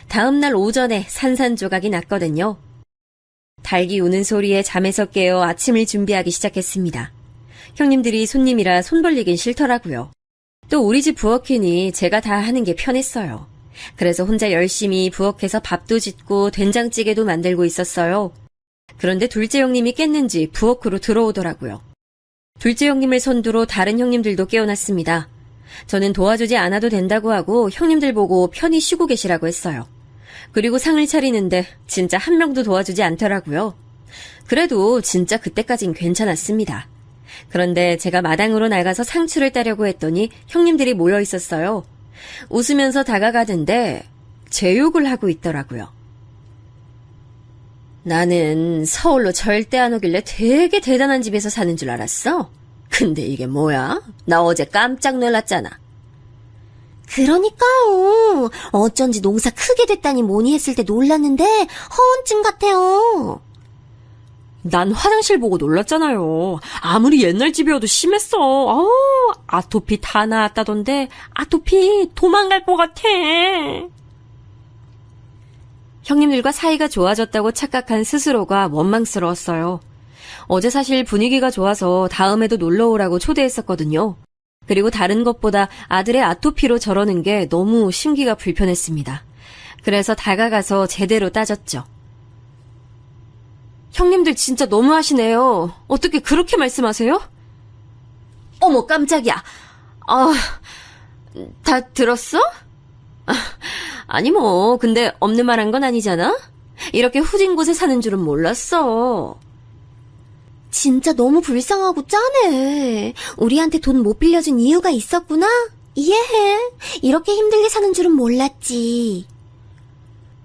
다음 날 오전에 산산조각이 났거든요. 닭이 우는 소리에 잠에서 깨어 아침을 준비하기 시작했습니다. 형님들이 손님이라 손 벌리긴 싫더라고요. 또 우리 집 부엌이니 제가 다 하는 게 편했어요. 그래서 혼자 열심히 부엌에서 밥도 짓고 된장찌개도 만들고 있었어요. 그런데 둘째 형님이 깼는지 부엌으로 들어오더라고요. 둘째 형님을 선두로 다른 형님들도 깨어났습니다. 저는 도와주지 않아도 된다고 하고 형님들 보고 편히 쉬고 계시라고 했어요. 그리고 상을 차리는데 진짜 한 명도 도와주지 않더라고요. 그래도 진짜 그때까진 괜찮았습니다. 그런데 제가 마당으로 나가서 상추를 따려고 했더니 형님들이 모여 있었어요. 웃으면서 다가가던데 제 욕을 하고 있더라고요. 나는 서울로 절대 안 오길래 되게 대단한 집에서 사는 줄 알았어. 근데 이게 뭐야? 나 어제 깜짝 놀랐잖아. 그러니까요. 어쩐지 농사 크게 됐다니 뭐니 했을 때 놀랐는데 허언증 같아요. 난 화장실 보고 놀랐잖아요. 아무리 옛날 집이어도 심했어. 아토피 다 나았다던데 아토피 도망갈 것 같아. 형님들과 사이가 좋아졌다고 착각한 스스로가 원망스러웠어요. 어제 사실 분위기가 좋아서 다음에도 놀러오라고 초대했었거든요. 그리고 다른 것보다 아들의 아토피로 저러는 게 너무 심기가 불편했습니다. 그래서 다가가서 제대로 따졌죠. 형님들 진짜 너무하시네요. 어떻게 그렇게 말씀하세요? 어머 깜짝이야. 다 들었어? 아니 뭐 근데 없는 말 한 건 아니잖아? 이렇게 후진 곳에 사는 줄은 몰랐어. 진짜 너무 불쌍하고 짠해. 우리한테 돈 못 빌려준 이유가 있었구나? 이해해. 이렇게 힘들게 사는 줄은 몰랐지.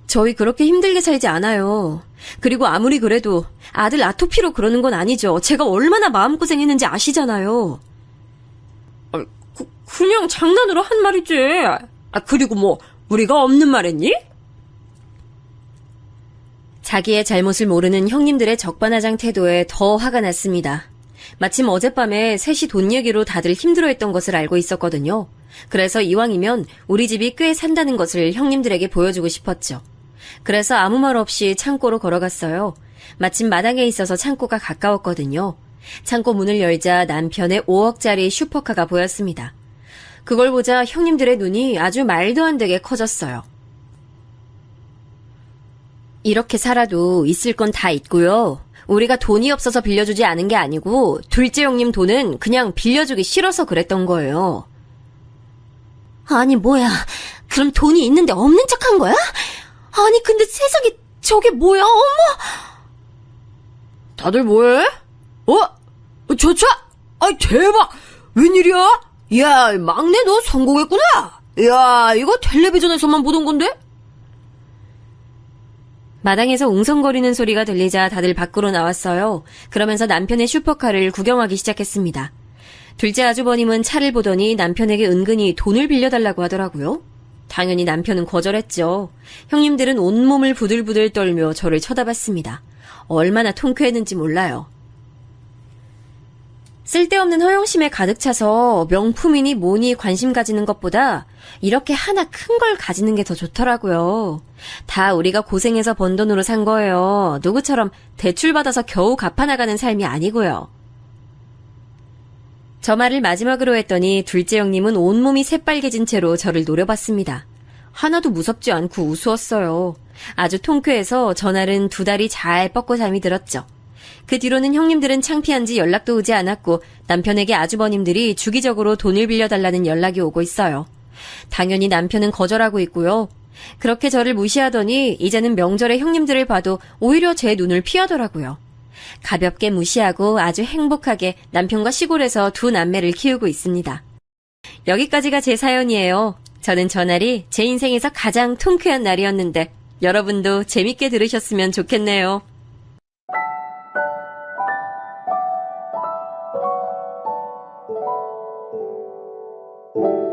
저희 그렇게 힘들게 살지 않아요. 그리고 아무리 그래도 아들 아토피로 그러는 건 아니죠. 제가 얼마나 마음고생했는지 아시잖아요. 그냥 장난으로 한 말이지. 그리고 뭐 우리가 없는 말 했니? 자기의 잘못을 모르는 형님들의 적반하장 태도에 더 화가 났습니다. 마침 어젯밤에 셋이 돈 얘기로 다들 힘들어했던 것을 알고 있었거든요. 그래서 이왕이면 우리 집이 꽤 산다는 것을 형님들에게 보여주고 싶었죠. 그래서 아무 말 없이 창고로 걸어갔어요. 마침 마당에 있어서 창고가 가까웠거든요. 창고 문을 열자 남편의 5억짜리 슈퍼카가 보였습니다. 그걸 보자 형님들의 눈이 아주 말도 안 되게 커졌어요. 이렇게 살아도 있을 건 다 있고요. 우리가 돈이 없어서 빌려주지 않은 게 아니고 둘째 형님 돈은 그냥 빌려주기 싫어서 그랬던 거예요. 아니, 뭐야. 그럼 돈이 있는데 없는 척 한 거야? 아니, 근데 세상에 저게 뭐야, 어머! 다들 뭐해? 저차? 아이, 대박! 웬일이야? 야, 막내 너 성공했구나! 야, 이거 텔레비전에서만 보던 건데? 마당에서 웅성거리는 소리가 들리자 다들 밖으로 나왔어요. 그러면서 남편의 슈퍼카를 구경하기 시작했습니다. 둘째 아주버님은 차를 보더니 남편에게 은근히 돈을 빌려달라고 하더라고요. 당연히 남편은 거절했죠. 형님들은 온몸을 부들부들 떨며 저를 쳐다봤습니다. 얼마나 통쾌했는지 몰라요. 쓸데없는 허영심에 가득 차서 명품이니 뭐니 관심 가지는 것보다 이렇게 하나 큰 걸 가지는 게 더 좋더라고요. 다 우리가 고생해서 번 돈으로 산 거예요. 누구처럼 대출받아서 겨우 갚아나가는 삶이 아니고요. 저 말을 마지막으로 했더니 둘째 형님은 온몸이 새빨개진 채로 저를 노려봤습니다. 하나도 무섭지 않고 우스웠어요. 아주 통쾌해서 전날은 두 다리 잘 뻗고 잠이 들었죠. 그 뒤로는 형님들은 창피한지 연락도 오지 않았고 남편에게 아주버님들이 주기적으로 돈을 빌려달라는 연락이 오고 있어요. 당연히 남편은 거절하고 있고요. 그렇게 저를 무시하더니 이제는 명절에 형님들을 봐도 오히려 제 눈을 피하더라고요. 가볍게 무시하고 아주 행복하게 남편과 시골에서 두 남매를 키우고 있습니다. 여기까지가 제 사연이에요. 저는 저날이 제 인생에서 가장 통쾌한 날이었는데 여러분도 재밌게 들으셨으면 좋겠네요. you